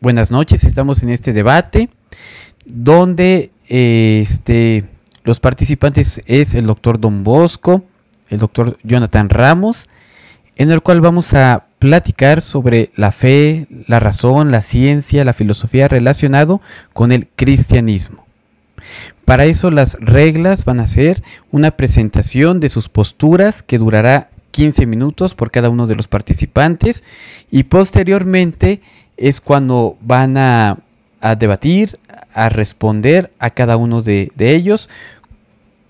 buenas noches. Estamos en este debate donde los participantes es el doctor Don Bosco, el doctor Jonathan Ramos, en el cual vamos a platicar sobre la fe, la razón, la ciencia, la filosofía relacionado con el cristianismo. Para eso las reglas van a ser una presentación de sus posturas que durará 15 minutos por cada uno de los participantes y posteriormente es cuando van a debatir, a responder a cada uno de ellos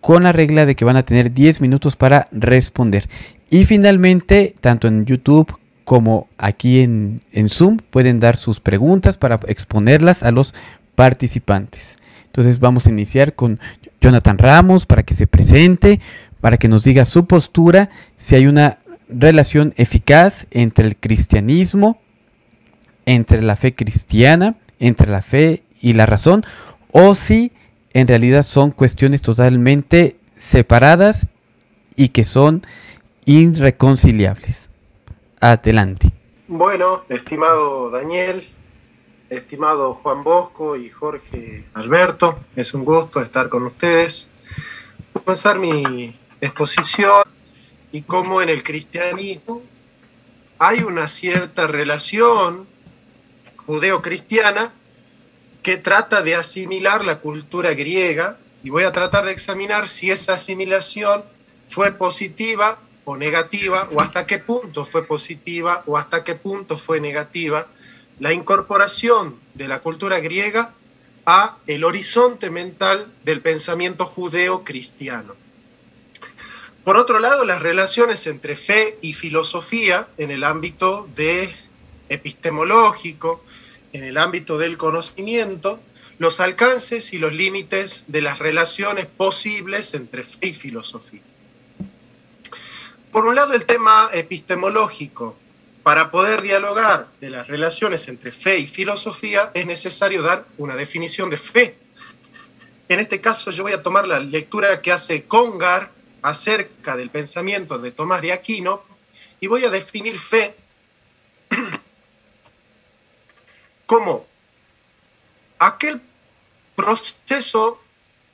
con la regla de que van a tener 10 minutos para responder. Y finalmente, tanto en YouTube como aquí en Zoom, pueden dar sus preguntas para exponerlas a los participantes. Entonces vamos a iniciar con Jonathan Ramos para que se presente, para que nos diga su postura, si hay una relación eficaz entre el cristianismo, entre la fe cristiana, entre la fe y la razón, o si en realidad son cuestiones totalmente separadas y que son irreconciliables. Adelante. Bueno, estimado Daniel, estimado Juan Bosco y Jorge Alberto, es un gusto estar con ustedes. Voy a comenzar mi exposición y cómo en el cristianismo hay una cierta relación judeo-cristiana que trata de asimilar la cultura griega, y voy a tratar de examinar si esa asimilación fue positiva o negativa, o hasta qué punto fue positiva o hasta qué punto fue negativa la incorporación de la cultura griega a el horizonte mental del pensamiento judeo-cristiano. Por otro lado, las relaciones entre fe y filosofía en el ámbito epistemológico, en el ámbito del conocimiento, los alcances y los límites de las relaciones posibles entre fe y filosofía. Por un lado, el tema epistemológico. Para poder dialogar de las relaciones entre fe y filosofía es necesario dar una definición de fe. En este caso yo voy a tomar la lectura que hace Congar acerca del pensamiento de Tomás de Aquino y voy a definir fe como aquel proceso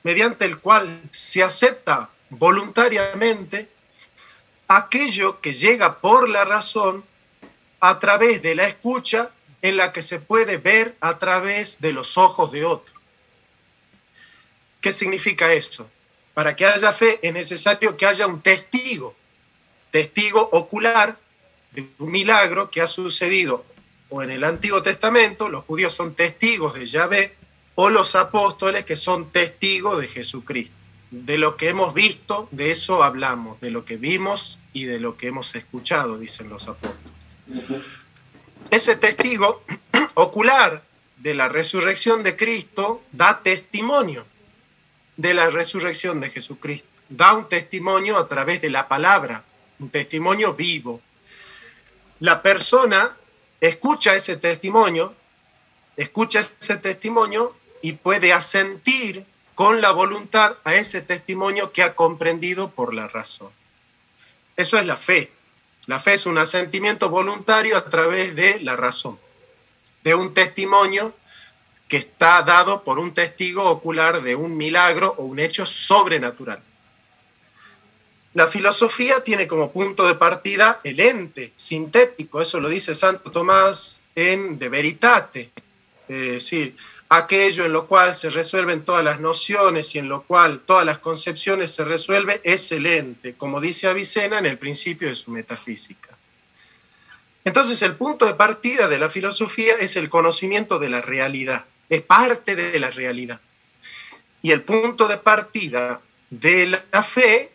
mediante el cual se acepta voluntariamente aquello que llega por la razón a través de la escucha en la que se puede ver a través de los ojos de otro. ¿Qué significa eso? Para que haya fe es necesario que haya un testigo ocular de un milagro que ha sucedido o en el Antiguo Testamento, los judíos son testigos de Yahvé, o los apóstoles que son testigos de Jesucristo. De lo que hemos visto, de eso hablamos, de lo que vimos y de lo que hemos escuchado, dicen los apóstoles. Ese testigo ocular de la resurrección de Cristo da testimonio de la resurrección de Jesucristo. Da un testimonio a través de la palabra, un testimonio vivo. La persona escucha ese testimonio y puede asentir con la voluntad a ese testimonio que ha comprendido por la razón. Eso es la fe. La fe es un asentimiento voluntario a través de la razón, de un testimonio que está dado por un testigo ocular de un milagro o un hecho sobrenatural. La filosofía tiene como punto de partida el ente sintético, eso lo dice Santo Tomás en De Veritate, es decir, aquello en lo cual se resuelven todas las nociones y en lo cual todas las concepciones se resuelve es el ente, como dice Avicena en el principio de su metafísica. Entonces el punto de partida de la filosofía es el conocimiento de la realidad, es parte de la realidad. Y el punto de partida de la fe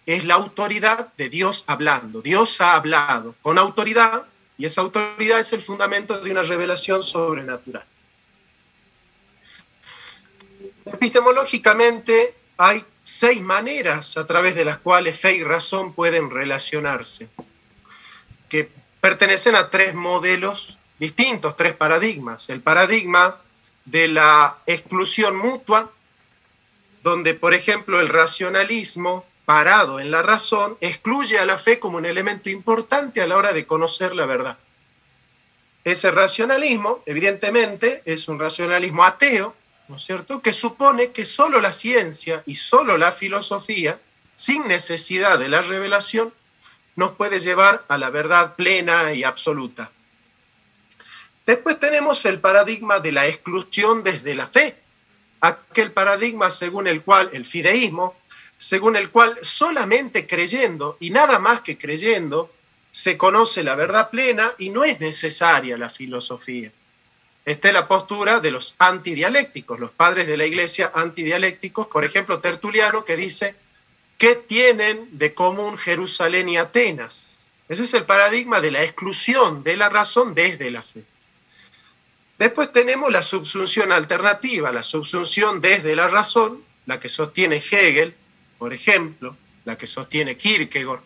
es la autoridad de Dios hablando. Dios ha hablado con autoridad y esa autoridad es el fundamento de una revelación sobrenatural. Epistemológicamente hay 6 maneras a través de las cuales fe y razón pueden relacionarse, que pertenecen a 3 modelos distintos, 3 paradigmas. El paradigma de la exclusión mutua, donde, por ejemplo, el racionalismo parado en la razón excluye a la fe como un elemento importante a la hora de conocer la verdad. Ese racionalismo, evidentemente, es un racionalismo ateo, ¿no es cierto?, que supone que solo la ciencia y solo la filosofía, sin necesidad de la revelación, nos puede llevar a la verdad plena y absoluta. Después tenemos el paradigma de la exclusión desde la fe, aquel paradigma según el cual el fideísmo, según el cual solamente creyendo y nada más que creyendo se conoce la verdad plena y no es necesaria la filosofía. Esta es la postura de los antidialécticos, los padres de la iglesia antidialécticos, por ejemplo Tertuliano, que dice: ¿qué tienen de común Jerusalén y Atenas? Ese es el paradigma de la exclusión de la razón desde la fe. Después tenemos la subsunción alternativa, la subsunción desde la razón, la que sostiene Hegel, por ejemplo, la que sostiene Kierkegaard,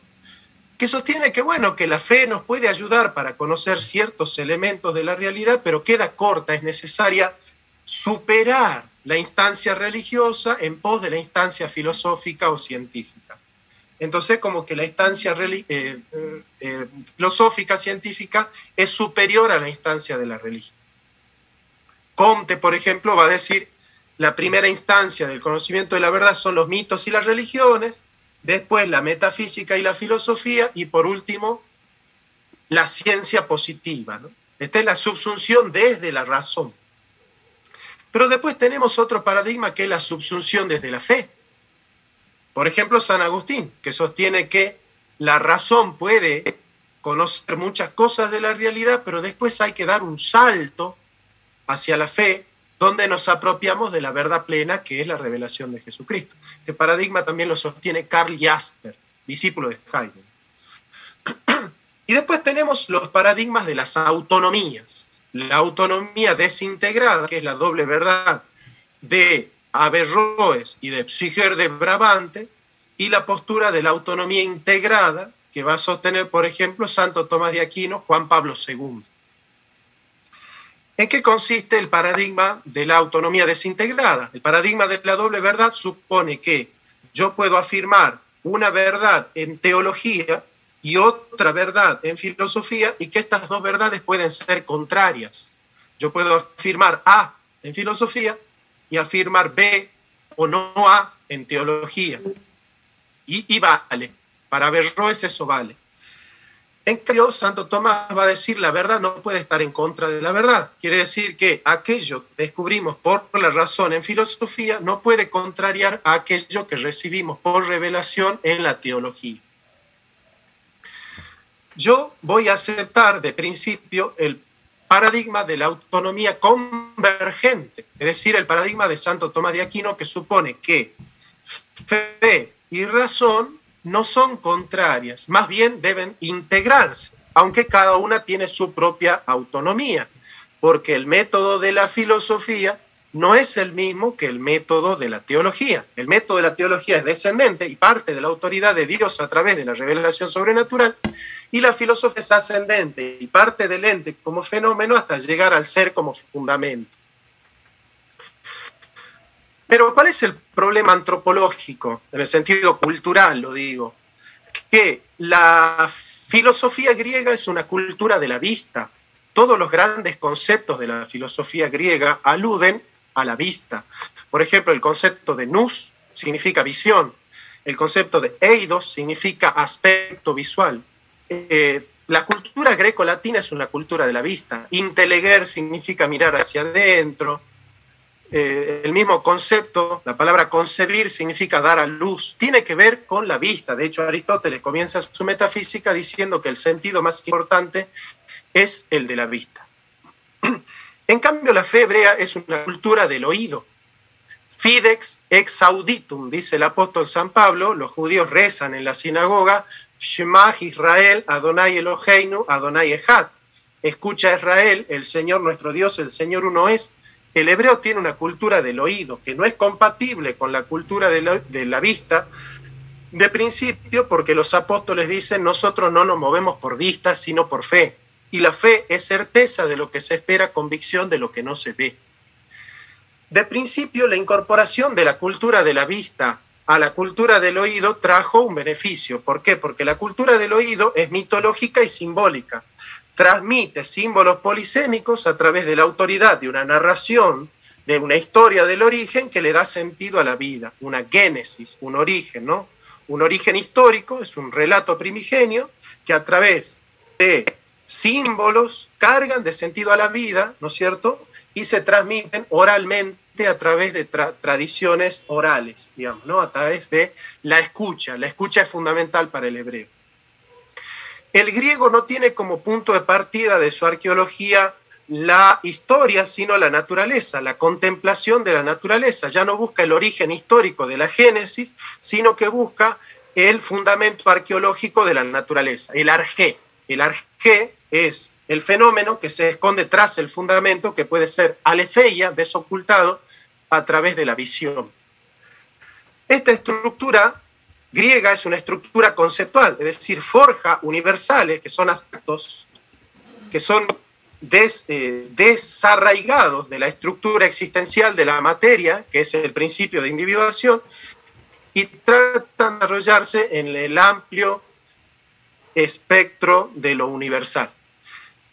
que sostiene que, bueno, que la fe nos puede ayudar para conocer ciertos elementos de la realidad, pero queda corta, es necesaria superar la instancia religiosa en pos de la instancia filosófica o científica. Entonces, como que la instancia filosófica, científica, es superior a la instancia de la religión. Comte, por ejemplo, va a decir: la primera instancia del conocimiento de la verdad son los mitos y las religiones, después la metafísica y la filosofía, y por último, la ciencia positiva, ¿no? Esta es la subsunción desde la razón. Pero después tenemos otro paradigma que es la subsunción desde la fe. Por ejemplo, San Agustín, que sostiene que la razón puede conocer muchas cosas de la realidad, pero después hay que dar un salto hacia la fe, donde nos apropiamos de la verdad plena, que es la revelación de Jesucristo. Este paradigma también lo sostiene Karl Jasper, discípulo de Heidegger. Y después tenemos los paradigmas de las autonomías. La autonomía desintegrada, que es la doble verdad de Averroes y de Psycher de Brabante, y la postura de la autonomía integrada, que va a sostener, por ejemplo, Santo Tomás de Aquino, Juan Pablo II. ¿En qué consiste el paradigma de la autonomía desintegrada? El paradigma de la doble verdad supone que yo puedo afirmar una verdad en teología y otra verdad en filosofía, y que estas dos verdades pueden ser contrarias. Yo puedo afirmar A en filosofía y afirmar B o no A en teología. Y vale. Para Averroes eso vale. En cambio, Santo Tomás va a decir: la verdad no puede estar en contra de la verdad. Quiere decir que aquello que descubrimos por la razón en filosofía no puede contrariar a aquello que recibimos por revelación en la teología. Yo voy a aceptar de principio el paradigma de la autonomía convergente, es decir, el paradigma de Santo Tomás de Aquino, que supone que fe y razón no son contrarias, más bien deben integrarse, aunque cada una tiene su propia autonomía, porque el método de la filosofía no es el mismo que el método de la teología. El método de la teología es descendente y parte de la autoridad de Dios a través de la revelación sobrenatural, y la filosofía es ascendente y parte del ente como fenómeno hasta llegar al ser como fundamento. Pero ¿cuál es el problema antropológico? En el sentido cultural, lo digo. Que la filosofía griega es una cultura de la vista. Todos los grandes conceptos de la filosofía griega aluden a la vista. Por ejemplo, el concepto de nous significa visión. El concepto de eidos significa aspecto visual. La cultura greco-latina es una cultura de la vista. Inteleger significa mirar hacia adentro. El mismo concepto, la palabra concebir, significa dar a luz. Tiene que ver con la vista. De hecho, Aristóteles comienza su metafísica diciendo que el sentido más importante es el de la vista. En cambio, la fe hebrea es una cultura del oído. Fidex ex auditum, dice el apóstol San Pablo. Los judíos rezan en la sinagoga: Shema Israel, Adonai Eloheinu, Adonai Echad. Escucha Israel, el Señor nuestro Dios, el Señor uno es. El hebreo tiene una cultura del oído que no es compatible con la cultura de la vista, de principio, porque los apóstoles dicen: nosotros no nos movemos por vista, sino por fe. Y la fe es certeza de lo que se espera, convicción de lo que no se ve. De principio, la incorporación de la cultura de la vista a la cultura del oído trajo un beneficio. ¿Por qué? Porque la cultura del oído es mitológica y simbólica. transmite símbolos polisémicos a través de la autoridad de una narración, de una historia del origen que le da sentido a la vida, una génesis, un origen, ¿no? Un origen histórico, es un relato primigenio que a través de símbolos cargan de sentido a la vida, ¿no es cierto? Y se transmiten oralmente a través de tradiciones orales, digamos, ¿no? A través de la escucha. La escucha es fundamental para el hebreo. El griego no tiene como punto de partida de su arqueología la historia, sino la naturaleza, la contemplación de la naturaleza. Ya no busca el origen histórico de la Génesis, sino que busca el fundamento arqueológico de la naturaleza, el arjé. El arjé es el fenómeno que se esconde tras el fundamento, que puede ser aletheia, desocultado, a través de la visión. Esta estructura griega es una estructura conceptual, es decir, forja universales, que son aspectos que son desarraigados de la estructura existencial de la materia, que es el principio de individuación, y tratan de desarrollarse en el amplio espectro de lo universal.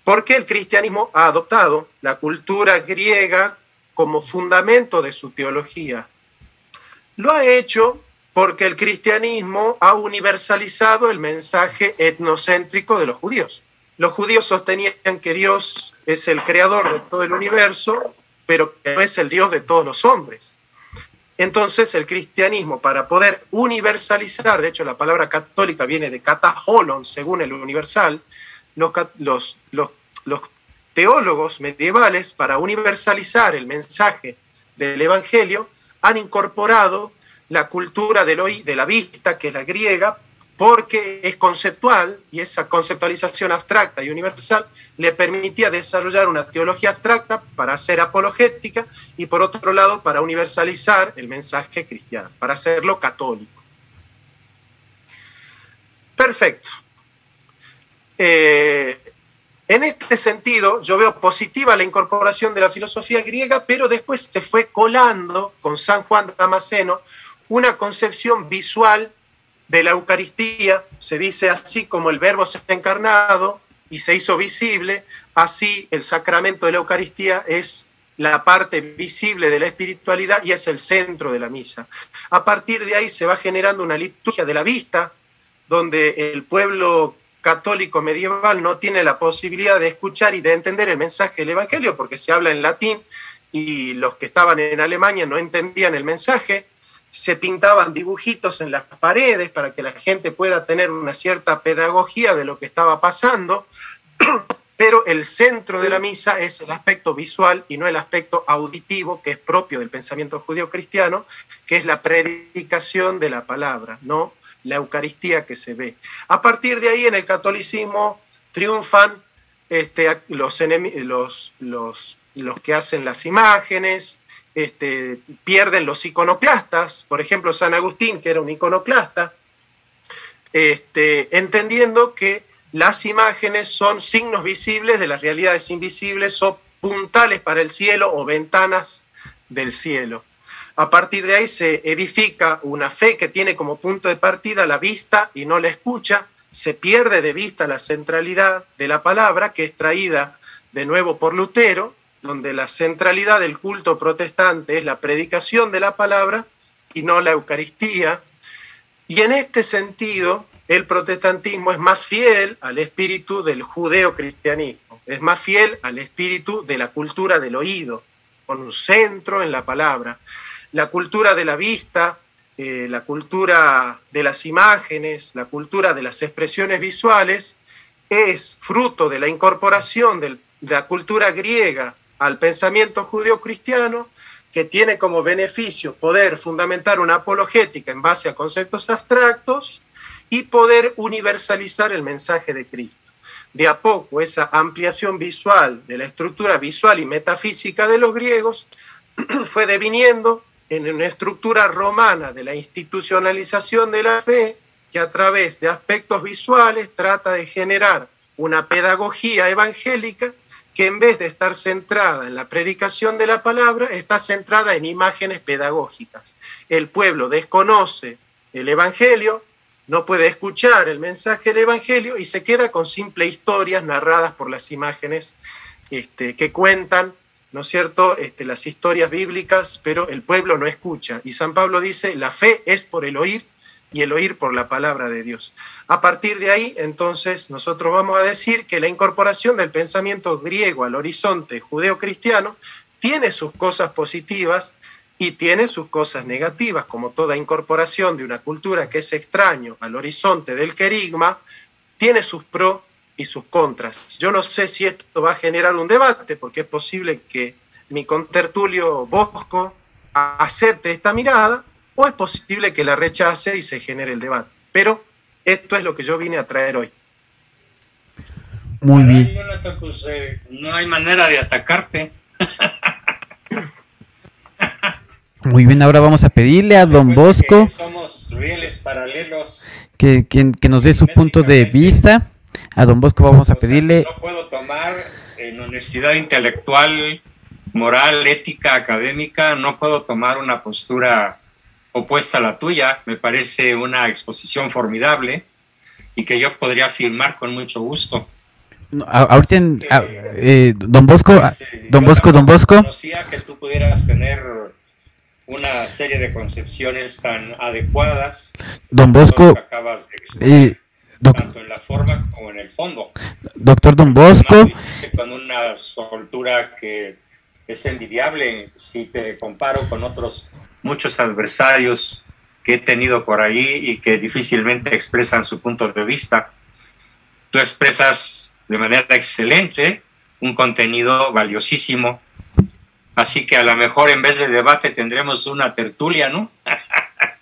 Porque el cristianismo ha adoptado la cultura griega como fundamento de su teología. Lo ha hecho porque el cristianismo ha universalizado el mensaje etnocéntrico de los judíos. Los judíos sostenían que Dios es el creador de todo el universo, pero que no es el Dios de todos los hombres. Entonces el cristianismo, para poder universalizar, de hecho la palabra católica viene de kataholon, según el universal, los teólogos medievales, para universalizar el mensaje del Evangelio, han incorporado la cultura de la vista, que es la griega, porque es conceptual, y esa conceptualización abstracta y universal le permitía desarrollar una teología abstracta para hacer apologética y, por otro lado, para universalizar el mensaje cristiano, para hacerlo católico. Perfecto. En este sentido, yo veo positiva la incorporación de la filosofía griega, pero después se fue colando con San Juan Damasceno una concepción visual de la Eucaristía. Se dice así como el Verbo se ha encarnado y se hizo visible, así el sacramento de la Eucaristía es la parte visible de la espiritualidad y es el centro de la misa. A partir de ahí se va generando una liturgia de la vista, donde el pueblo católico medieval no tiene la posibilidad de escuchar y de entender el mensaje del Evangelio, porque se habla en latín y los que estaban en Alemania no entendían el mensaje. Se pintaban dibujitos en las paredes para que la gente pueda tener una cierta pedagogía de lo que estaba pasando, pero el centro de la misa es el aspecto visual y no el aspecto auditivo, que es propio del pensamiento judío-cristiano, que es la predicación de la palabra, no la Eucaristía que se ve. A partir de ahí, en el catolicismo triunfan los que hacen las imágenes, pierden los iconoclastas, por ejemplo San Agustín, que era un iconoclasta, entendiendo que las imágenes son signos visibles de las realidades invisibles o puntales para el cielo o ventanas del cielo. A partir de ahí se edifica una fe que tiene como punto de partida la vista y no la escucha. Se pierde de vista la centralidad de la palabra, que es traída de nuevo por Lutero, donde la centralidad del culto protestante es la predicación de la palabra y no la Eucaristía. Y en este sentido, el protestantismo es más fiel al espíritu del judeocristianismo, es más fiel al espíritu de la cultura del oído, con un centro en la palabra. La cultura de la vista, la cultura de las imágenes, la cultura de las expresiones visuales, es fruto de la incorporación de la cultura griega al pensamiento judío-cristiano, que tiene como beneficio poder fundamentar una apologética en base a conceptos abstractos y poder universalizar el mensaje de Cristo. De a poco, esa ampliación visual de la estructura visual y metafísica de los griegos fue deviniendo en una estructura romana de la institucionalización de la fe, que a través de aspectos visuales trata de generar una pedagogía evangélica que en vez de estar centrada en la predicación de la palabra, está centrada en imágenes pedagógicas. El pueblo desconoce el Evangelio, no puede escuchar el mensaje del Evangelio y se queda con simples historias narradas por las imágenes que cuentan, ¿no es cierto?, las historias bíblicas, pero el pueblo no escucha. Y San Pablo dice, la fe es por el oír y el oír por la palabra de Dios. A partir de ahí, entonces, nosotros vamos a decir que la incorporación del pensamiento griego al horizonte judeo-cristiano tiene sus cosas positivas y tiene sus cosas negativas, como toda incorporación de una cultura que es extraño al horizonte del querigma, tiene sus pros y sus contras. Yo no sé si esto va a generar un debate, porque es posible que mi contertulio Bosco acepte esta mirada, o es posible que la rechace y se genere el debate. Pero esto es lo que yo vine a traer hoy. Muy bien. Jonathan, pues, no hay manera de atacarte. Muy bien, ahora vamos a pedirle a don Bosco somos rieles paralelos que nos dé su punto de vista. A don Bosco vamos a pedirle... No puedo tomar en honestidad intelectual, moral, ética, académica, no puedo tomar una postura opuesta a la tuya. Me parece una exposición formidable y que yo podría afirmar con mucho gusto. Ahorita, don Bosco, don Bosco. Conocía que tú pudieras tener una serie de concepciones tan adecuadas, don Bosco, que acabas de exponer, tanto en la forma como en el fondo. Doctor don Bosco, con una soltura que es envidiable si te comparo con otros muchos adversarios que he tenido por ahí y que difícilmente expresan su punto de vista. Tú expresas de manera excelente un contenido valiosísimo. Así que a lo mejor en vez de debate tendremos una tertulia, ¿no?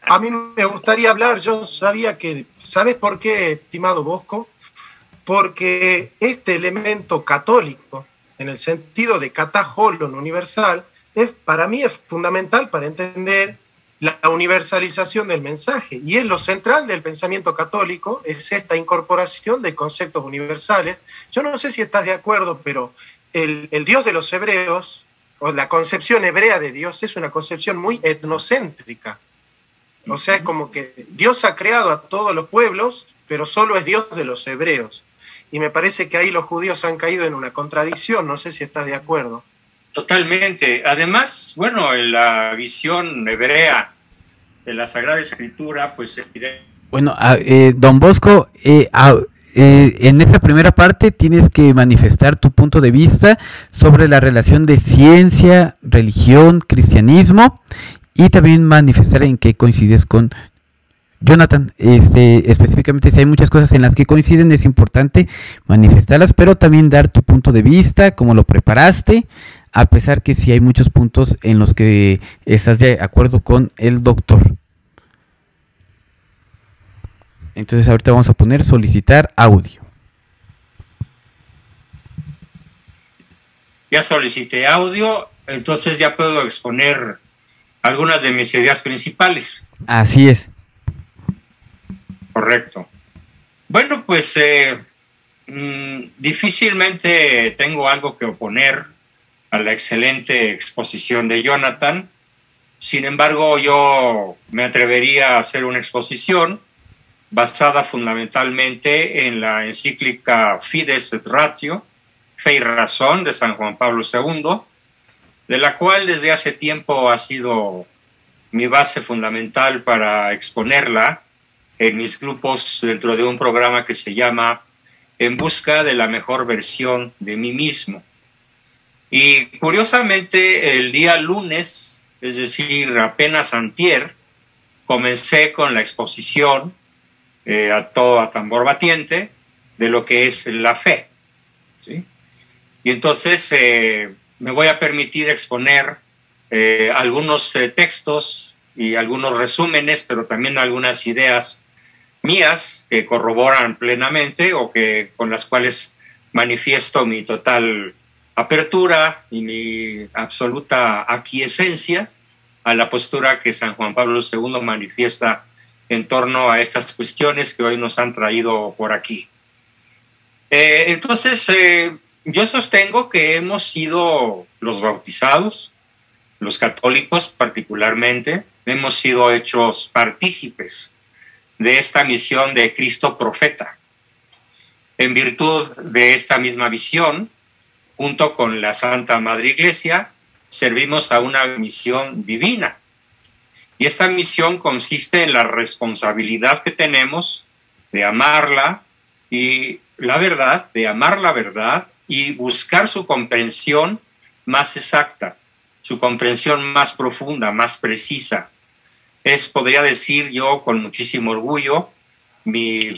A mí me gustaría hablar, yo sabía que, ¿sabes por qué, estimado Bosco? Porque este elemento católico, en el sentido de kataholon universal, para mí es fundamental para entender la universalización del mensaje. Y es lo central del pensamiento católico, es esta incorporación de conceptos universales. Yo no sé si estás de acuerdo, pero el Dios de los hebreos, o la concepción hebrea de Dios, es una concepción muy etnocéntrica. O sea, es como que Dios ha creado a todos los pueblos, pero solo es Dios de los hebreos. Y me parece que ahí los judíos han caído en una contradicción, no sé si estás de acuerdo. Totalmente. Además, bueno, en la visión hebrea de la Sagrada Escritura, pues... Bueno, don Bosco, en esa primera parte tienes que manifestar tu punto de vista sobre la relación de ciencia, religión, cristianismo, y también manifestar en qué coincides con Jonathan. Específicamente, si hay muchas cosas en las que coinciden, es importante manifestarlas, pero también dar tu punto de vista, cómo lo preparaste, a pesar que sí hay muchos puntos en los que estás de acuerdo con el doctor. Entonces ahorita vamos a poner solicitar audio. Ya solicité audio, entonces ya puedo exponer algunas de mis ideas principales. Así es. Correcto. Bueno, pues difícilmente tengo algo que oponer a la excelente exposición de Jonathan. Sin embargo, yo me atrevería a hacer una exposición basada fundamentalmente en la encíclica Fides et Ratio, Fe y Razón, de San Juan Pablo II, de la cual desde hace tiempo ha sido mi base fundamental para exponerla en mis grupos dentro de un programa que se llama En busca de la mejor versión de mí mismo. Y curiosamente, el día lunes, es decir, apenas antier, comencé con la exposición a todo a tambor batiente de lo que es la fe, ¿sí? Y entonces me voy a permitir exponer algunos textos y algunos resúmenes, pero también algunas ideas mías que corroboran plenamente o que con las cuales manifiesto mi total apertura y mi absoluta aquiescencia a la postura que San Juan Pablo II manifiesta en torno a estas cuestiones que hoy nos han traído por aquí. Entonces, yo sostengo que hemos sido los bautizados, los católicos particularmente, hemos sido hechos partícipes de esta misión de Cristo profeta. En virtud de esta misma visión, junto con la Santa Madre Iglesia, servimos a una misión divina. Y esta misión consiste en la responsabilidad que tenemos de amarla y la verdad, de amar la verdad y buscar su comprensión más exacta, su comprensión más profunda, más precisa. Es, podría decir yo con muchísimo orgullo, mi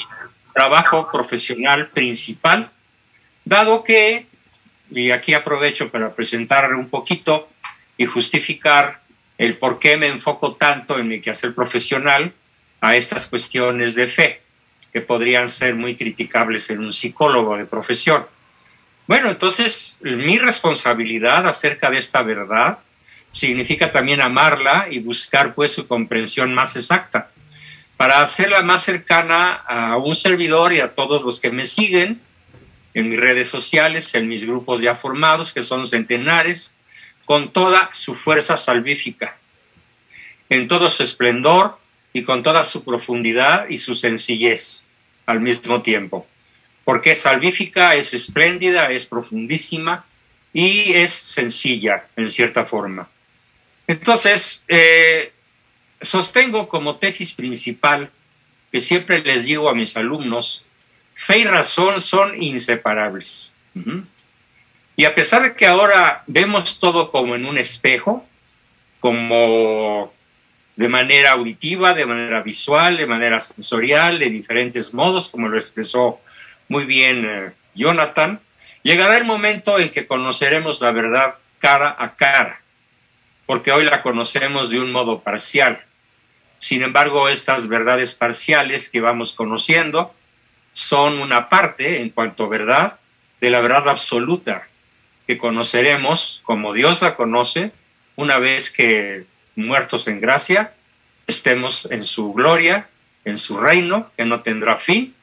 trabajo profesional principal, dado que, y aquí aprovecho para presentar un poquito y justificar el por qué me enfoco tanto en mi quehacer profesional a estas cuestiones de fe, que podrían ser muy criticables en un psicólogo de profesión. Bueno, entonces mi responsabilidad acerca de esta verdad significa también amarla y buscar pues su comprensión más exacta, para hacerla más cercana a un servidor y a todos los que me siguen en mis redes sociales, en mis grupos ya formados, que son centenares, con toda su fuerza salvífica, en todo su esplendor y con toda su profundidad y su sencillez al mismo tiempo. Porque es salvífica, es espléndida, es profundísima y es sencilla en cierta forma. Entonces, sostengo como tesis principal, que siempre les digo a mis alumnos, fe y razón son inseparables. Y a pesar de que ahora vemos todo como en un espejo, como de manera auditiva, de manera visual, de manera sensorial, de diferentes modos, como lo expresó muy bien Jonathan, llegará el momento en que conoceremos la verdad cara a cara, porque hoy la conocemos de un modo parcial. Sin embargo, estas verdades parciales que vamos conociendo son una parte, en cuanto a verdad, de la verdad absoluta, que conoceremos como Dios la conoce, una vez que, muertos en gracia, estemos en su gloria, en su reino, que no tendrá fin,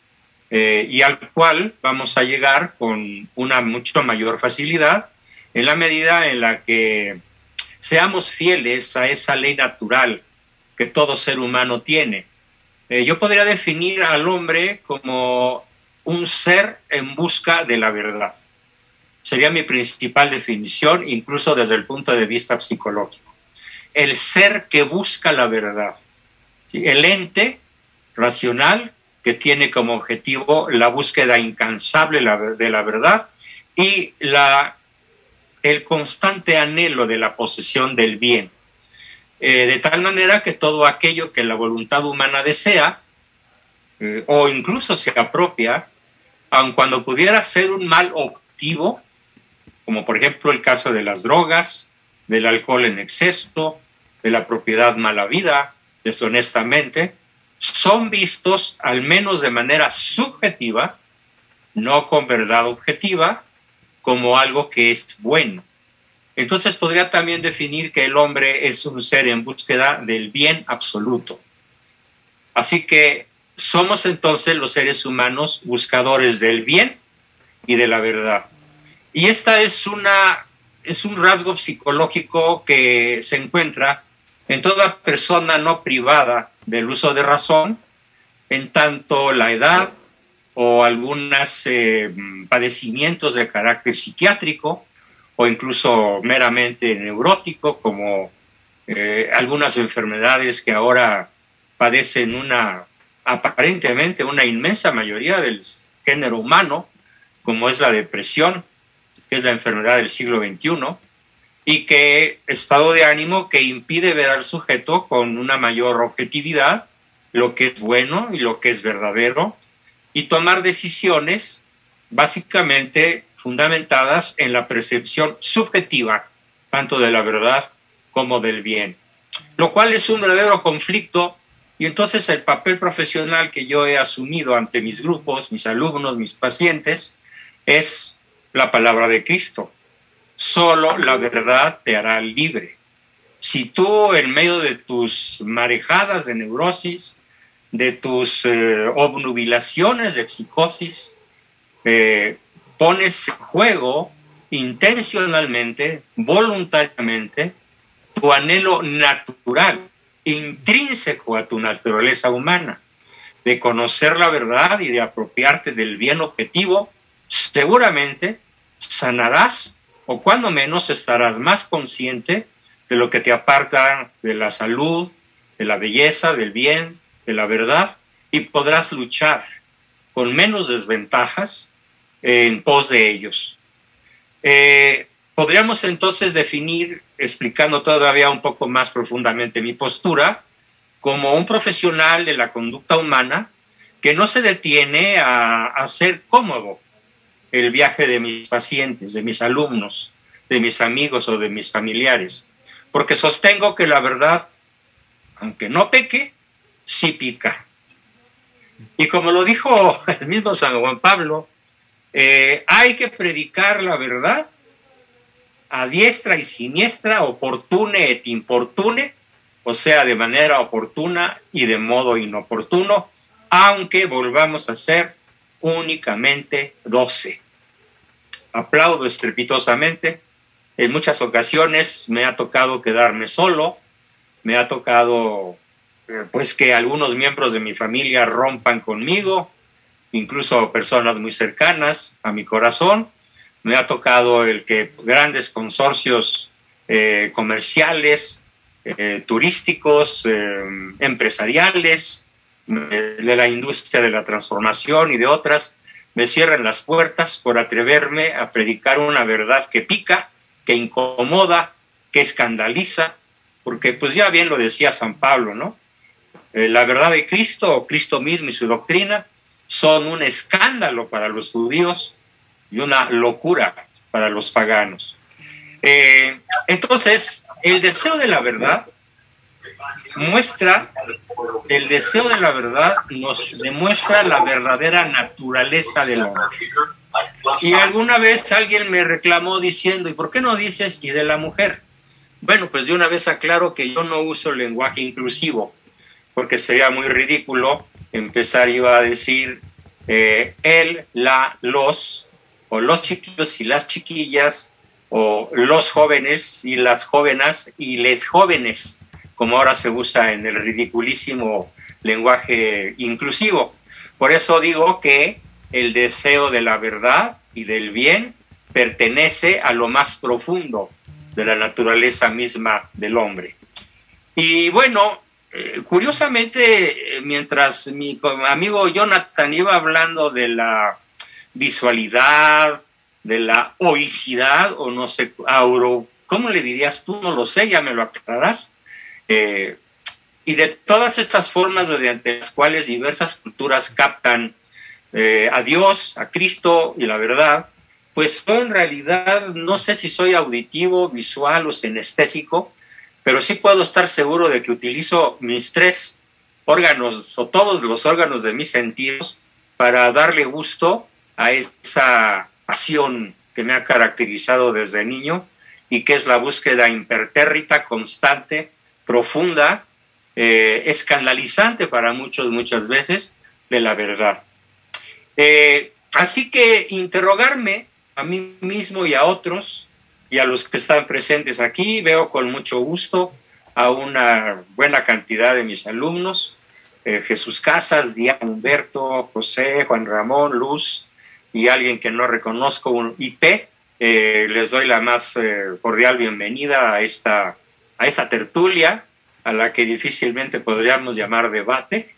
y al cual vamos a llegar con una mucho mayor facilidad, en la medida en la que seamos fieles a esa ley natural que todo ser humano tiene. Yo podría definir al hombre como un ser en busca de la verdad. Sería mi principal definición, incluso desde el punto de vista psicológico. El ser que busca la verdad. El ente racional que tiene como objetivo la búsqueda incansable de la verdad y el constante anhelo de la posesión del bien. De tal manera que todo aquello que la voluntad humana desea, o incluso se apropia, aun cuando pudiera ser un mal objetivo, como por ejemplo el caso de las drogas, del alcohol en exceso, de la propiedad mal habida, deshonestamente, son vistos, al menos de manera subjetiva, no con verdad objetiva, como algo que es bueno. Entonces podría también definir que el hombre es un ser en búsqueda del bien absoluto. Así que somos entonces los seres humanos buscadores del bien y de la verdad. Y esta es un rasgo psicológico que se encuentra en toda persona no privada del uso de razón, en tanto la edad o algunos padecimientos de carácter psiquiátrico o incluso meramente neurótico, como algunas enfermedades que ahora padecen aparentemente una inmensa mayoría del género humano, como es la depresión, que es la enfermedad del siglo XXI, y que estado de ánimo que impide ver al sujeto con una mayor objetividad lo que es bueno y lo que es verdadero, y tomar decisiones básicamente fundamentadas en la percepción subjetiva, tanto de la verdad como del bien, lo cual es un verdadero conflicto. Y entonces el papel profesional que yo he asumido ante mis grupos, mis alumnos, mis pacientes, es la palabra de Cristo. Solo la verdad te hará libre. Si tú, en medio de tus marejadas de neurosis, de tus obnubilaciones de psicosis, pones en juego intencionalmente, voluntariamente, tu anhelo natural, intrínseco a tu naturaleza humana, de conocer la verdad y de apropiarte del bien objetivo, seguramente sanarás, o cuando menos estarás más consciente de lo que te aparta de la salud, de la belleza, del bien, de la verdad, y podrás luchar con menos desventajas en pos de ellos. Podríamos entonces definir, explicando todavía un poco más profundamente mi postura, como un profesional de la conducta humana que no se detiene a hacer cómodo el viaje de mis pacientes, de mis alumnos, de mis amigos o de mis familiares, porque sostengo que la verdad, aunque no peque, sí pica. Y como lo dijo el mismo San Juan Pablo, hay que predicar la verdad a diestra y siniestra, oportune et importune, o sea, de manera oportuna y de modo inoportuno, aunque volvamos a ser únicamente 12. Aplaudo estrepitosamente. En muchas ocasiones me ha tocado quedarme solo, me ha tocado pues que algunos miembros de mi familia rompan conmigo, incluso personas muy cercanas a mi corazón. Me ha tocado el que grandes consorcios comerciales, turísticos, empresariales, de la industria de la transformación y de otras, me cierran las puertas por atreverme a predicar una verdad que pica, que incomoda, que escandaliza, porque pues ya bien lo decía San Pablo, ¿no? La verdad de Cristo, o Cristo mismo y su doctrina, son un escándalo para los judíos y una locura para los paganos. Entonces, el deseo de la verdad nos demuestra la verdadera naturaleza del hombre. Y alguna vez alguien me reclamó diciendo, ¿y por qué no dices y de la mujer? Bueno, pues de una vez aclaro que yo no uso lenguaje inclusivo, porque sería muy ridículo empezar yo a decir él, la, los, o los chiquillos y las chiquillas, o los jóvenes y las jóvenes y les jóvenes, como ahora se usa en el ridiculísimo lenguaje inclusivo. Por eso digo que el deseo de la verdad y del bien pertenece a lo más profundo de la naturaleza misma del hombre. Y bueno, curiosamente, mientras mi amigo Jonathan iba hablando de la visualidad, de la oicidad, o no sé, ¿cómo le dirías tú? No lo sé, ya me lo aclararás. Y de todas estas formas mediante las cuales diversas culturas captan a Dios, a Cristo y la verdad, pues yo en realidad no sé si soy auditivo, visual o sinestésico, pero sí puedo estar seguro de que utilizo mis 3 órganos o todos los órganos de mis sentidos para darle gusto a esa pasión que me ha caracterizado desde niño y que es la búsqueda impertérrita, constante, profunda, escandalizante para muchas veces, de la verdad. Así que interrogarme a mí mismo y a otros y a los que están presentes aquí, veo con mucho gusto a una buena cantidad de mis alumnos, Jesús Casas, Diana, Humberto, José, Juan Ramón, Luz y alguien que no reconozco, un IP. Les doy la más cordial bienvenida a esta tertulia, a la que difícilmente podríamos llamar debate,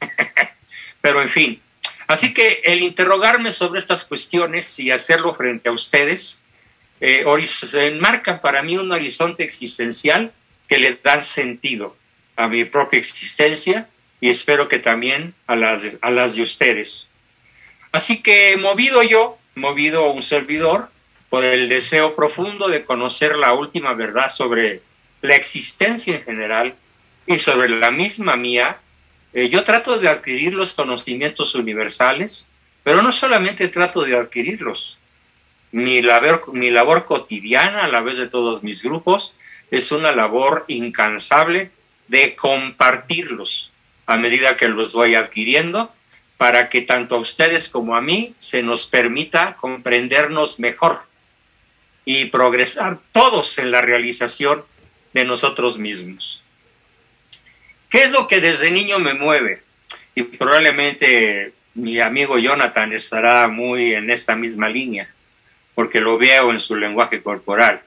pero en fin. Así que el interrogarme sobre estas cuestiones y hacerlo frente a ustedes enmarca para mí un horizonte existencial que le da sentido a mi propia existencia y espero que también a las de ustedes. Así que movido un servidor, por el deseo profundo de conocer la última verdad sobre la existencia en general y sobre la misma mía, yo trato de adquirir los conocimientos universales, pero no solamente trato de adquirirlos. Mi labor cotidiana, a la vez de todos mis grupos, es una labor incansable de compartirlos a medida que los voy adquiriendo, para que tanto a ustedes como a mí se nos permita comprendernos mejor y progresar todos en la realización de nosotros mismos. ¿Qué es lo que desde niño me mueve? y probablemente mi amigo Jonathan estará muy en esta misma línea, porque lo veo en su lenguaje corporal.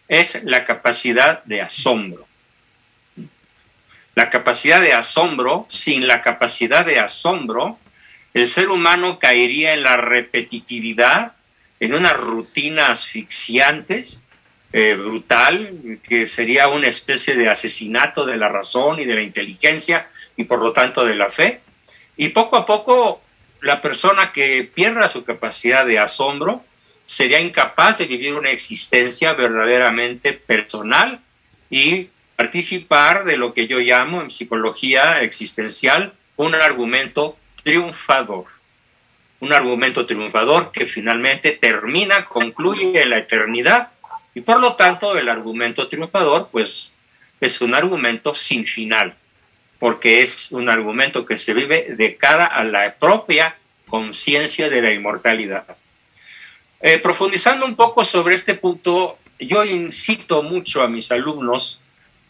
Es la capacidad de asombro. La capacidad de asombro, sin la capacidad de asombro, el ser humano caería en la repetitividad, en unas rutinas asfixiantes, brutal, que sería una especie de asesinato de la razón y de la inteligencia y por lo tanto de la fe. Y poco a poco la persona que pierda su capacidad de asombro sería incapaz de vivir una existencia verdaderamente personal y participar de lo que yo llamo en psicología existencial un argumento triunfador. Un argumento triunfador que finalmente termina, concluye en la eternidad, y por lo tanto el argumento triunfador pues es un argumento sin final, porque es un argumento que se vive de cara a la propia conciencia de la inmortalidad. Profundizando un poco sobre este punto, yo incito mucho a mis alumnos,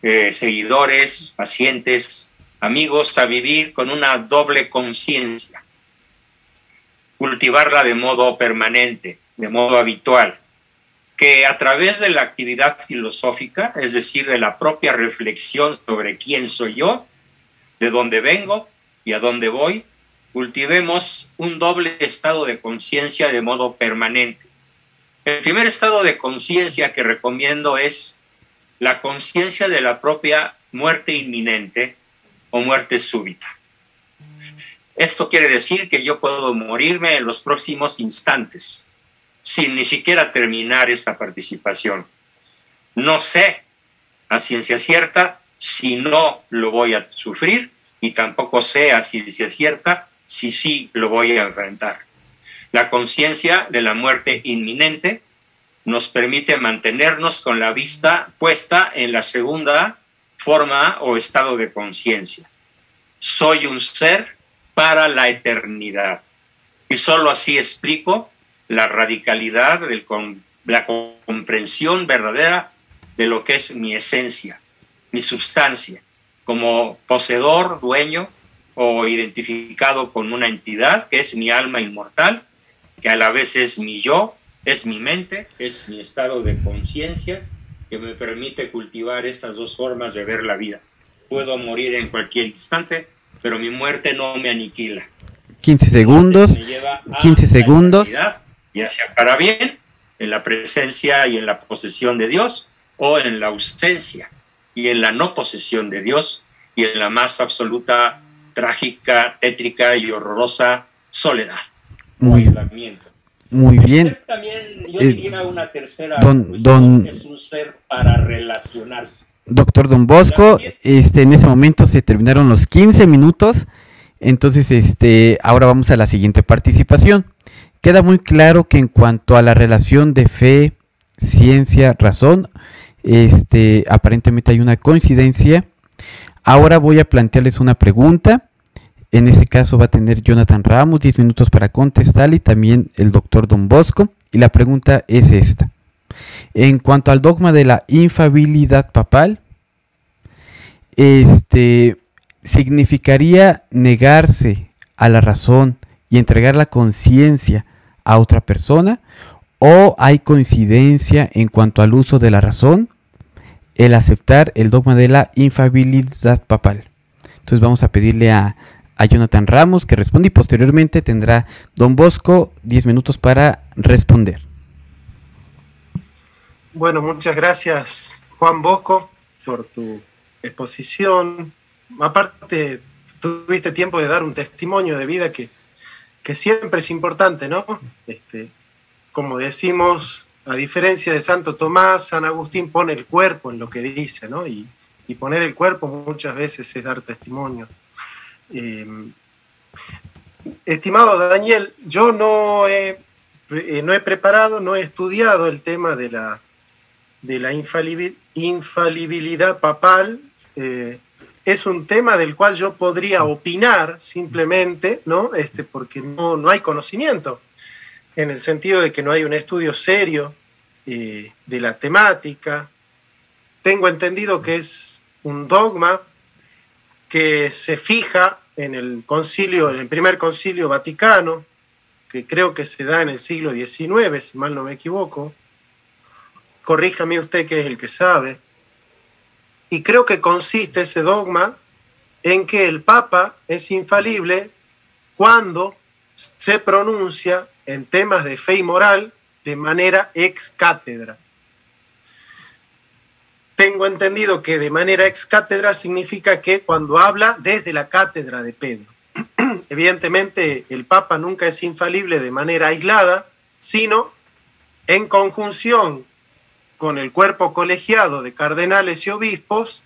seguidores, pacientes, amigos, a vivir con una doble conciencia, cultivarla de modo permanente, de modo habitual, que a través de la actividad filosófica, es decir, de la propia reflexión sobre quién soy yo, de dónde vengo y a dónde voy, cultivemos un doble estado de conciencia de modo permanente. El primer estado de conciencia que recomiendo es la conciencia de la propia muerte inminente o muerte súbita. Esto quiere decir que yo puedo morirme en los próximos instantes, sin ni siquiera terminar esta participación. No sé a ciencia cierta si no lo voy a sufrir y tampoco sé a ciencia cierta si sí lo voy a enfrentar. La conciencia de la muerte inminente nos permite mantenernos con la vista puesta en la segunda forma o estado de conciencia. Soy un ser para la eternidad. Y solo así explico la radicalidad, la comprensión verdadera de lo que es mi esencia, mi sustancia, como poseedor, dueño o identificado con una entidad que es mi alma inmortal, que a la vez es mi yo, es mi mente, es mi estado de conciencia que me permite cultivar estas dos formas de ver la vida. Puedo morir en cualquier instante, pero mi muerte no me aniquila. 15 segundos, 15 segundos. Ya sea para bien, en la presencia y en la posesión de Dios, o en la ausencia y en la no posesión de Dios, y en la más absoluta, trágica, tétrica y horrorosa soledad, aislamiento. Muy bien. También, yo diría una tercera es un ser para relacionarse. Doctor Don Bosco, en ese momento se terminaron los 15 minutos, entonces ahora vamos a la siguiente participación. Queda muy claro que en cuanto a la relación de fe, ciencia, razón, aparentemente hay una coincidencia. Ahora voy a plantearles una pregunta. En este caso va a tener Jonathan Ramos 10 minutos para contestar y también el doctor Don Bosco. Y la pregunta es esta. En cuanto al dogma de la infalibilidad papal, ¿significaría negarse a la razón y entregar la conciencia a otra persona? ¿O hay coincidencia en cuanto al uso de la razón, el aceptar el dogma de la infalibilidad papal? Entonces vamos a pedirle a Jonathan Ramos que responda y posteriormente tendrá Don Bosco 10 minutos para responder. Bueno, muchas gracias Juan Bosco por tu exposición. Aparte, tuviste tiempo de dar un testimonio de vida que siempre es importante, ¿no? Como decimos, a diferencia de Santo Tomás, San Agustín pone el cuerpo en lo que dice, ¿no? Y poner el cuerpo muchas veces es dar testimonio. Estimado Daniel, yo no he preparado, no he estudiado el tema de la infalibilidad papal. Es un tema del cual yo podría opinar simplemente, ¿no? Porque no hay conocimiento, en el sentido de que no hay un estudio serio de la temática. Tengo entendido que es un dogma que se fija en el concilio, en el primer concilio vaticano, que creo que se da en el siglo XIX, si mal no me equivoco. Corríjame usted, que es el que sabe. Y creo que consiste ese dogma en que el Papa es infalible cuando se pronuncia en temas de fe y moral de manera ex cátedra. Tengo entendido que de manera ex cátedra significa que cuando habla desde la cátedra de Pedro. Evidentemente, el Papa nunca es infalible de manera aislada, sino en conjunción con el cuerpo colegiado de cardenales y obispos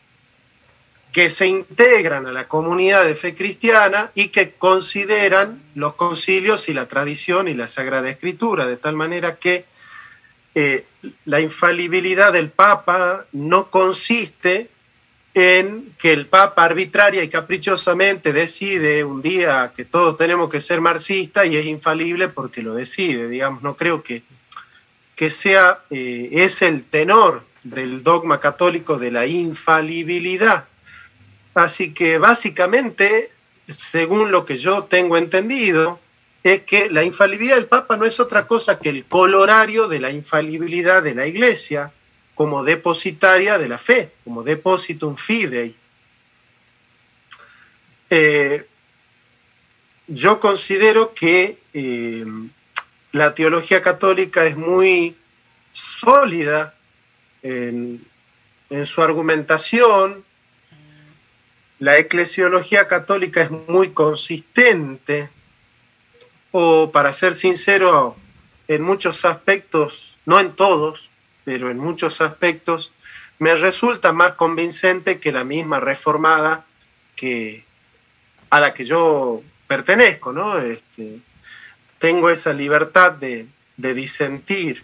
que se integran a la comunidad de fe cristiana y que consideran los concilios y la tradición y la Sagrada Escritura, de tal manera que la infalibilidad del Papa no consiste en que el Papa arbitraria y caprichosamente decide un día que todos tenemos que ser marxistas y es infalible porque lo decide, digamos. No creo que sea, es el tenor del dogma católico de la infalibilidad. Así que básicamente, según lo que yo tengo entendido, es que la infalibilidad del Papa no es otra cosa que el colorario de la infalibilidad de la Iglesia como depositaria de la fe, como depositum fidei. Yo considero que la teología católica es muy sólida en su argumentación. La eclesiología católica es muy consistente, o para ser sincero, en muchos aspectos, no en todos, pero en muchos aspectos, me resulta más convincente que la misma reformada a la que yo pertenezco, ¿no? Tengo esa libertad de disentir.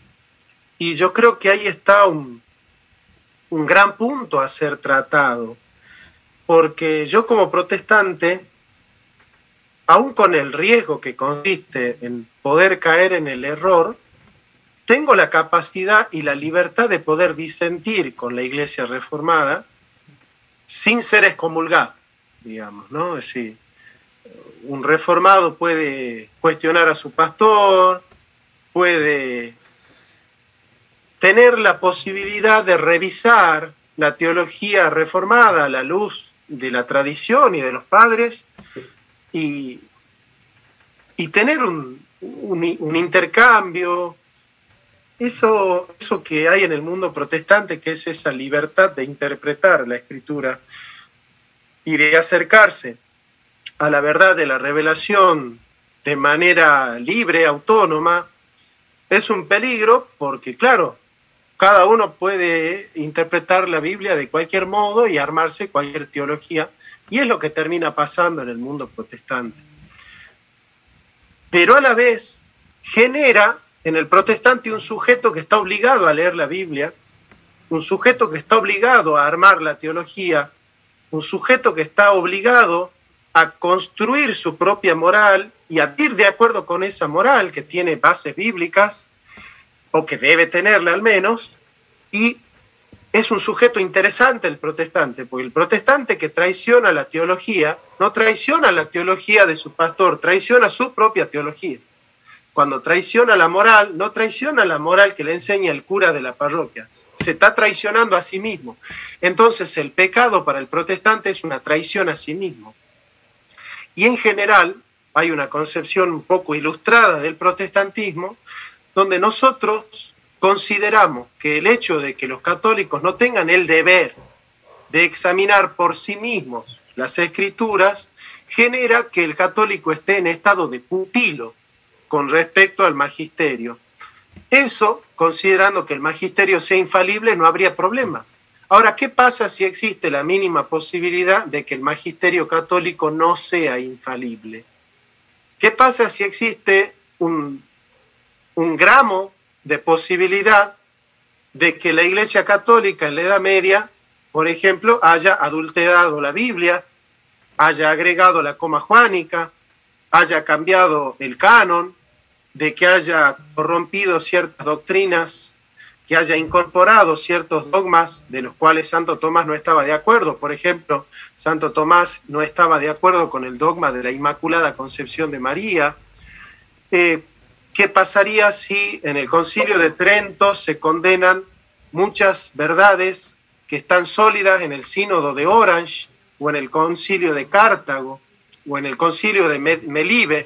Y yo creo que ahí está un gran punto a ser tratado, porque yo como protestante, aún con el riesgo que consiste en poder caer en el error, tengo la capacidad y la libertad de poder disentir con la Iglesia reformada sin ser excomulgado, digamos, ¿no? Es decir, un reformado puede cuestionar a su pastor, puede tener la posibilidad de revisar la teología reformada a la luz de la tradición y de los padres y tener un intercambio, eso que hay en el mundo protestante, que es esa libertad de interpretar la Escritura y de acercarse a la verdad de la revelación de manera libre, autónoma, es un peligro porque, claro, cada uno puede interpretar la Biblia de cualquier modo y armarse cualquier teología, y es lo que termina pasando en el mundo protestante. Pero a la vez genera en el protestante un sujeto que está obligado a leer la Biblia, un sujeto que está obligado a armar la teología, un sujeto que está obligado a construir su propia moral y a ir de acuerdo con esa moral que tiene bases bíblicas, o que debe tenerla al menos, y es un sujeto interesante el protestante, porque el protestante que traiciona la teología, no traiciona la teología de su pastor, traiciona su propia teología. Cuando traiciona la moral, no traiciona la moral que le enseña el cura de la parroquia, se está traicionando a sí mismo. Entonces el pecado para el protestante es una traición a sí mismo. Y en general hay una concepción un poco ilustrada del protestantismo, donde nosotros consideramos que el hecho de que los católicos no tengan el deber de examinar por sí mismos las Escrituras genera que el católico esté en estado de pupilo con respecto al magisterio. Eso, considerando que el magisterio sea infalible, no habría problemas. Ahora, ¿qué pasa si existe la mínima posibilidad de que el magisterio católico no sea infalible? ¿Qué pasa si existe un gramo de posibilidad de que la Iglesia Católica en la Edad Media, por ejemplo, haya adulterado la Biblia, haya agregado la coma juánica, haya cambiado el canon, de que haya corrompido ciertas doctrinas que haya incorporado ciertos dogmas de los cuales Santo Tomás no estaba de acuerdo. Por ejemplo, Santo Tomás no estaba de acuerdo con el dogma de la Inmaculada Concepción de María. ¿Qué pasaría si en el Concilio de Trento se condenan muchas verdades que están sólidas en el Sínodo de Orange, o en el Concilio de Cartago, o en el Concilio de Melibe?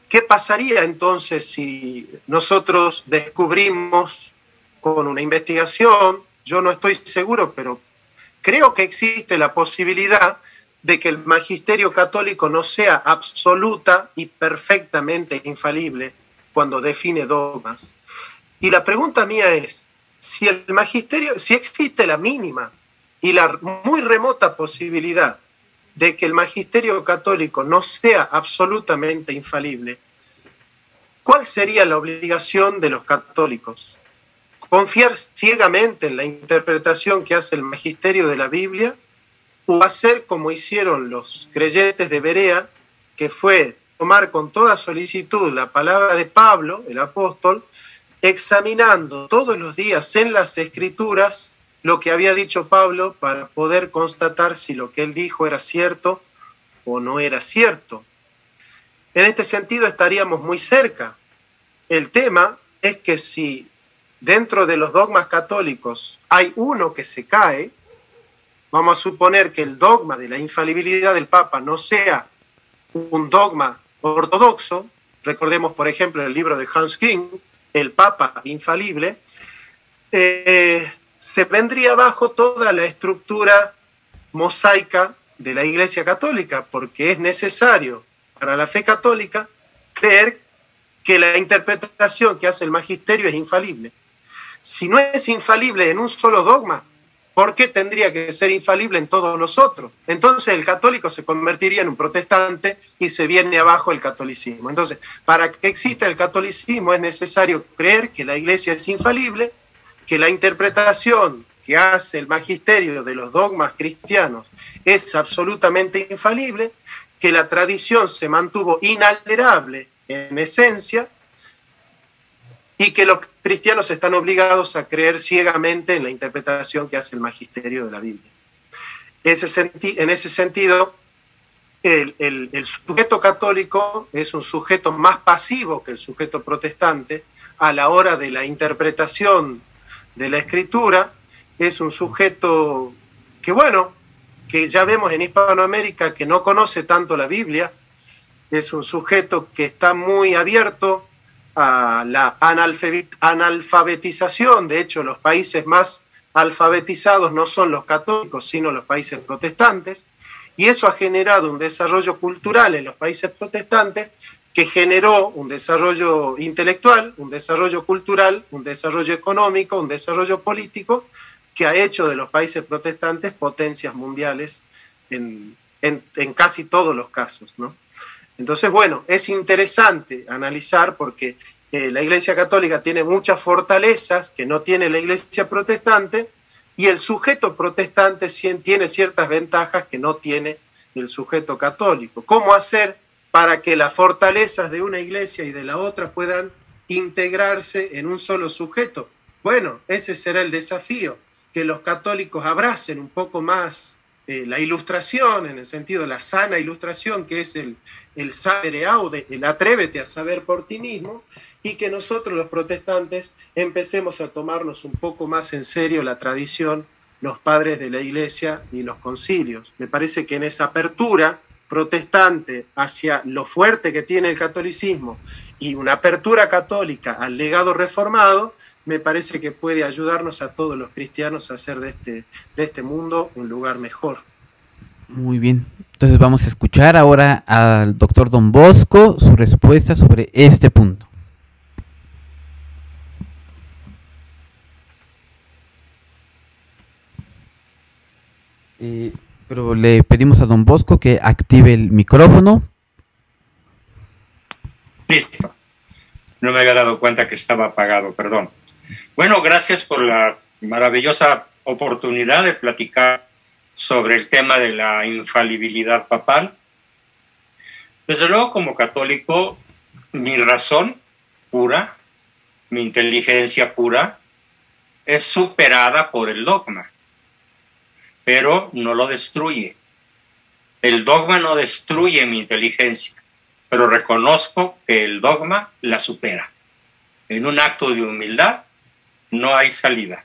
¿Qué pasaría entonces si nosotros descubrimos con una investigación, yo no estoy seguro, pero creo que existe la posibilidad de que el magisterio católico no sea absoluta y perfectamente infalible cuando define dogmas? Y la pregunta mía es, si el magisterio, si existe la mínima y la muy remota posibilidad de que el magisterio católico no sea absolutamente infalible, ¿cuál sería la obligación de los católicos? ¿Confiar ciegamente en la interpretación que hace el magisterio de la Biblia, o hacer como hicieron los creyentes de Berea, que fue tomar con toda solicitud la palabra de Pablo, el apóstol, examinando todos los días en las Escrituras lo que había dicho Pablo para poder constatar si lo que él dijo era cierto o no era cierto? En este sentido estaríamos muy cerca. El tema es que si dentro de los dogmas católicos hay uno que se cae, vamos a suponer que el dogma de la infalibilidad del Papa no sea un dogma ortodoxo. Recordemos, por ejemplo, el libro de Hans Küng, El Papa Infalible, se vendría abajo toda la estructura mosaica de la Iglesia Católica, porque es necesario para la fe católica creer que la interpretación que hace el magisterio es infalible. Si no es infalible en un solo dogma, ¿por qué tendría que ser infalible en todos los otros? Entonces el católico se convertiría en un protestante y se viene abajo el catolicismo. Entonces, para que exista el catolicismo es necesario creer que la Iglesia es infalible, que la interpretación que hace el magisterio de los dogmas cristianos es absolutamente infalible, que la tradición se mantuvo inalterable en esencia, y que los cristianos están obligados a creer ciegamente en la interpretación que hace el magisterio de la Biblia. En ese sentido, el sujeto católico es un sujeto más pasivo que el sujeto protestante a la hora de la interpretación de la Escritura. Es un sujeto que, bueno, que ya vemos en Hispanoamérica que no conoce tanto la Biblia. Es un sujeto que está muy abierto a la analfabetización. De hecho, los países más alfabetizados no son los católicos, sino los países protestantes, y eso ha generado un desarrollo cultural en los países protestantes que generó un desarrollo intelectual, un desarrollo cultural, un desarrollo económico, un desarrollo político, que ha hecho de los países protestantes potencias mundiales en casi todos los casos, ¿no? Entonces, bueno, es interesante analizar porque la Iglesia Católica tiene muchas fortalezas que no tiene la Iglesia Protestante, y el sujeto protestante tiene ciertas ventajas que no tiene el sujeto católico. ¿Cómo hacer para que las fortalezas de una iglesia y de la otra puedan integrarse en un solo sujeto? Bueno, ese será el desafío, que los católicos abracen un poco más la ilustración, en el sentido de la sana ilustración, que es el sapere aude, el atrévete a saber por ti mismo, y que nosotros los protestantes empecemos a tomarnos un poco más en serio la tradición, los padres de la Iglesia y los concilios. Me parece que en esa apertura protestante hacia lo fuerte que tiene el catolicismo y una apertura católica al legado reformado, me parece que puede ayudarnos a todos los cristianos a hacer de este mundo un lugar mejor. Muy bien. Entonces vamos a escuchar ahora al doctor Don Bosco su respuesta sobre este punto. Pero le pedimos a Don Bosco que active el micrófono. Listo. No me había dado cuenta que estaba apagado, perdón. Bueno, gracias por la maravillosa oportunidad de platicar sobre el tema de la infalibilidad papal. Desde luego, como católico, mi razón pura, mi inteligencia pura, es superada por el dogma, pero no lo destruye. El dogma no destruye mi inteligencia, pero reconozco que el dogma la supera. En un acto de humildad no hay salida.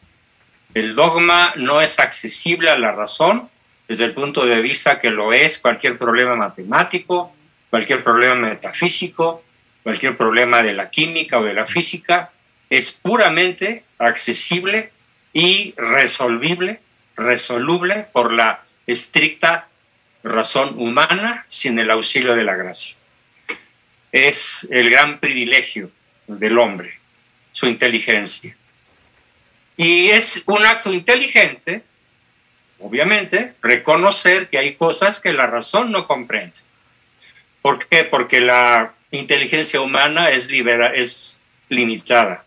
El dogma no es accesible a la razón desde el punto de vista que lo es cualquier problema matemático, cualquier problema metafísico, cualquier problema de la química o de la física. Es puramente accesible y resoluble por la estricta razón humana sin el auxilio de la gracia. Es el gran privilegio del hombre, su inteligencia. Y es un acto inteligente, obviamente, reconocer que hay cosas que la razón no comprende. ¿Por qué? Porque la inteligencia humana es limitada.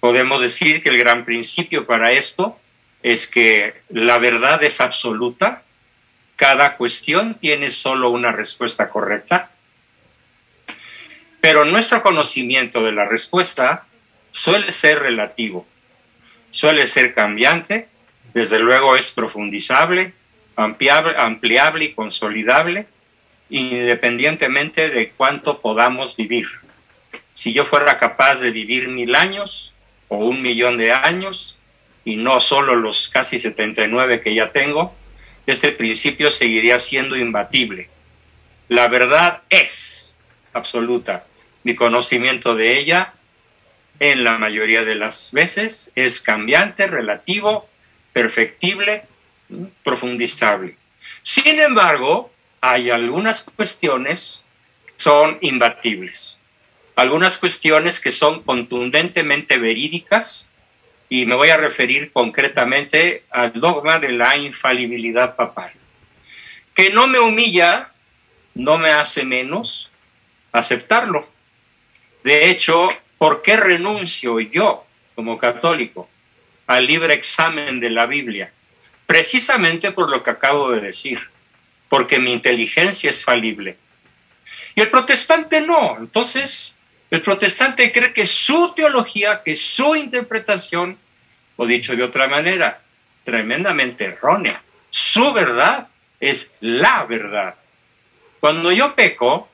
Podemos decir que el gran principio para esto es que la verdad es absoluta. Cada cuestión tiene solo una respuesta correcta. Pero nuestro conocimiento de la respuesta suele ser relativo, suele ser cambiante, desde luego es profundizable, ampliable y consolidable, independientemente de cuánto podamos vivir. Si yo fuera capaz de vivir 1000 años o 1.000.000 de años, y no solo los casi 79 que ya tengo, este principio seguiría siendo imbatible. La verdad es absoluta. Mi conocimiento de ella, en la mayoría de las veces, es cambiante, relativo, perfectible, profundizable. Sin embargo, hay algunas cuestiones que son imbatibles. Algunas cuestiones que son contundentemente verídicas, y me voy a referir concretamente al dogma de la infalibilidad papal, que no me humilla, no me hace menos aceptarlo. De hecho, ¿por qué renuncio yo, como católico, al libre examen de la Biblia? Precisamente por lo que acabo de decir, porque mi inteligencia es falible. Y el protestante no. Entonces, el protestante cree que su teología, que su interpretación, o dicho de otra manera, tremendamente errónea, su verdad es la verdad. Cuando yo peco,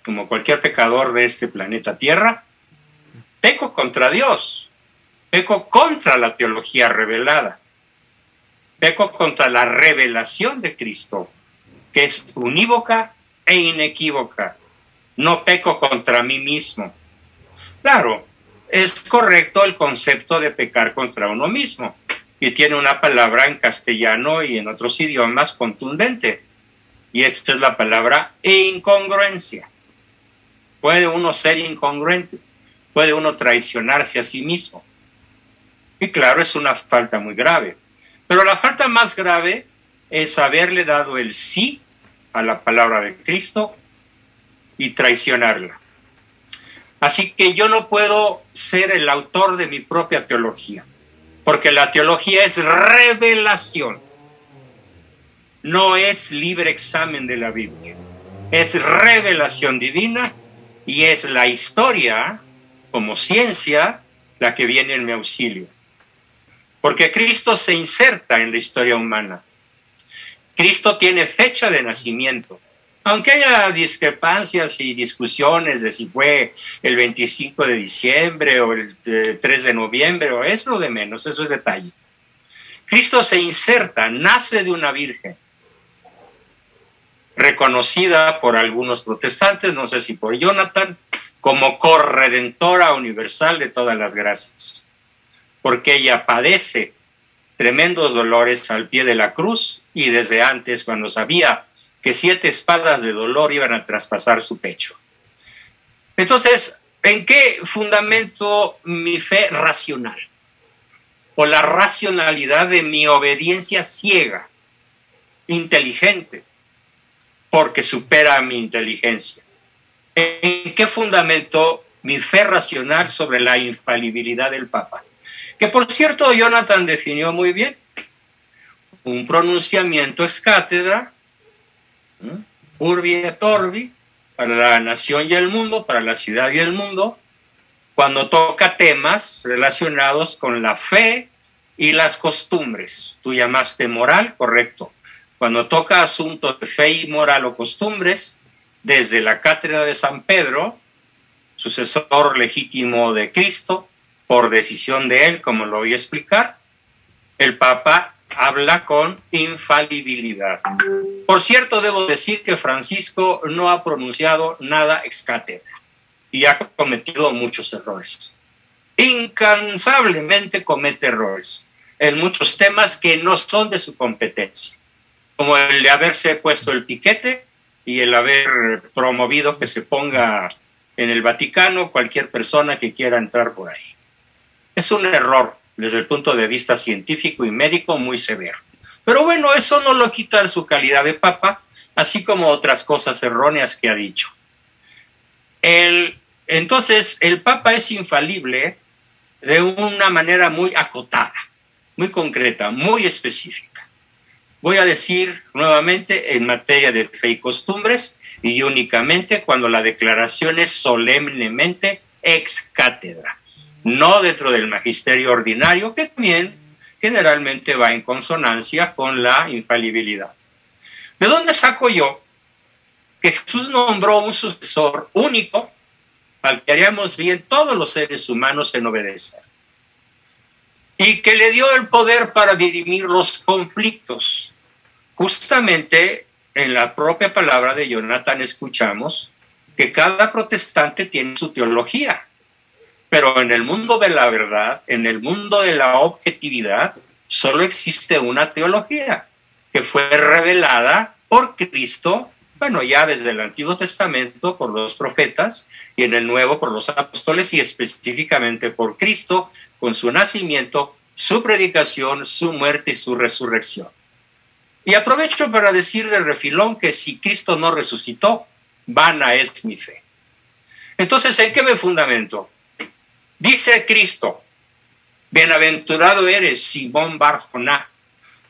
como cualquier pecador de este planeta Tierra, peco contra Dios, peco contra la teología revelada, peco contra la revelación de Cristo, que es unívoca e inequívoca. No peco contra mí mismo. Claro, es correcto el concepto de pecar contra uno mismo, y tiene una palabra en castellano y en otros idiomas contundente, y esta es la palabra incongruencia. Puede uno ser incongruente, puede uno traicionarse a sí mismo. Y claro, es una falta muy grave. Pero la falta más grave es haberle dado el sí a la palabra de Cristo y traicionarla. Así que yo no puedo ser el autor de mi propia teología, porque la teología es revelación, no es libre examen de la Biblia, es revelación divina. Y es la historia, como ciencia, la que viene en mi auxilio. Porque Cristo se inserta en la historia humana. Cristo tiene fecha de nacimiento. Aunque haya discrepancias y discusiones de si fue el 25 de diciembre o el 3 de noviembre, o es lo de menos, eso es detalle. Cristo se inserta, nace de una virgen, reconocida por algunos protestantes, no sé si por Jonathan, como corredentora universal de todas las gracias, porque ella padece tremendos dolores al pie de la cruz y desde antes, cuando sabía que 7 espadas de dolor iban a traspasar su pecho. Entonces, ¿en qué fundamento mi fe racional? O la racionalidad de mi obediencia ciega, inteligente, porque supera mi inteligencia. ¿En qué fundamento mi fe racional sobre la infalibilidad del Papa? Que por cierto, Jonathan definió muy bien. Un pronunciamiento ex cátedra, urbi et orbi, para la nación y el mundo, para la ciudad y el mundo, cuando toca temas relacionados con la fe y las costumbres. Tú llamaste moral, correcto. Cuando toca asuntos de fe y moral o costumbres, desde la cátedra de San Pedro, sucesor legítimo de Cristo, por decisión de él, como lo voy a explicar, el Papa habla con infalibilidad. Por cierto, debo decir que Francisco no ha pronunciado nada ex cátedra y ha cometido muchos errores. Incansablemente comete errores en muchos temas que no son de su competencia, como el de haberse puesto el piquete y el haber promovido que se ponga en el Vaticano cualquier persona que quiera entrar por ahí. Es un error desde el punto de vista científico y médico muy severo. Pero bueno, eso no lo quita de su calidad de papa, así como otras cosas erróneas que ha dicho. Entonces, el papa es infalible de una manera muy acotada, muy concreta, muy específica. Voy a decir nuevamente en materia de fe y costumbres y únicamente cuando la declaración es solemnemente ex cátedra, no dentro del magisterio ordinario, que también generalmente va en consonancia con la infalibilidad. ¿De dónde saco yo que Jesús nombró un sucesor único al que haríamos bien todos los seres humanos en obedecer? Y que le dio el poder para dirimir los conflictos. Justamente en la propia palabra de Jonathan escuchamos que cada protestante tiene su teología. Pero en el mundo de la verdad, en el mundo de la objetividad, solo existe una teología que fue revelada por Cristo, bueno, ya desde el Antiguo Testamento por los profetas y en el Nuevo por los apóstoles y específicamente por Cristo con su nacimiento, su predicación, su muerte y su resurrección. Y aprovecho para decir de refilón que si Cristo no resucitó, vana es mi fe. Entonces, ¿en qué me fundamento? Dice Cristo, bienaventurado eres, Simón Bar-Joná,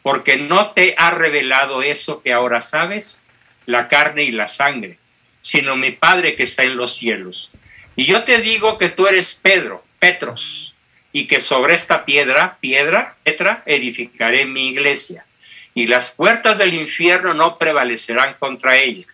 porque no te ha revelado eso que ahora sabes, la carne y la sangre, sino mi Padre que está en los cielos. Y yo te digo que tú eres Pedro, Petros, y que sobre esta Petra, edificaré mi iglesia, y las puertas del infierno no prevalecerán contra ella.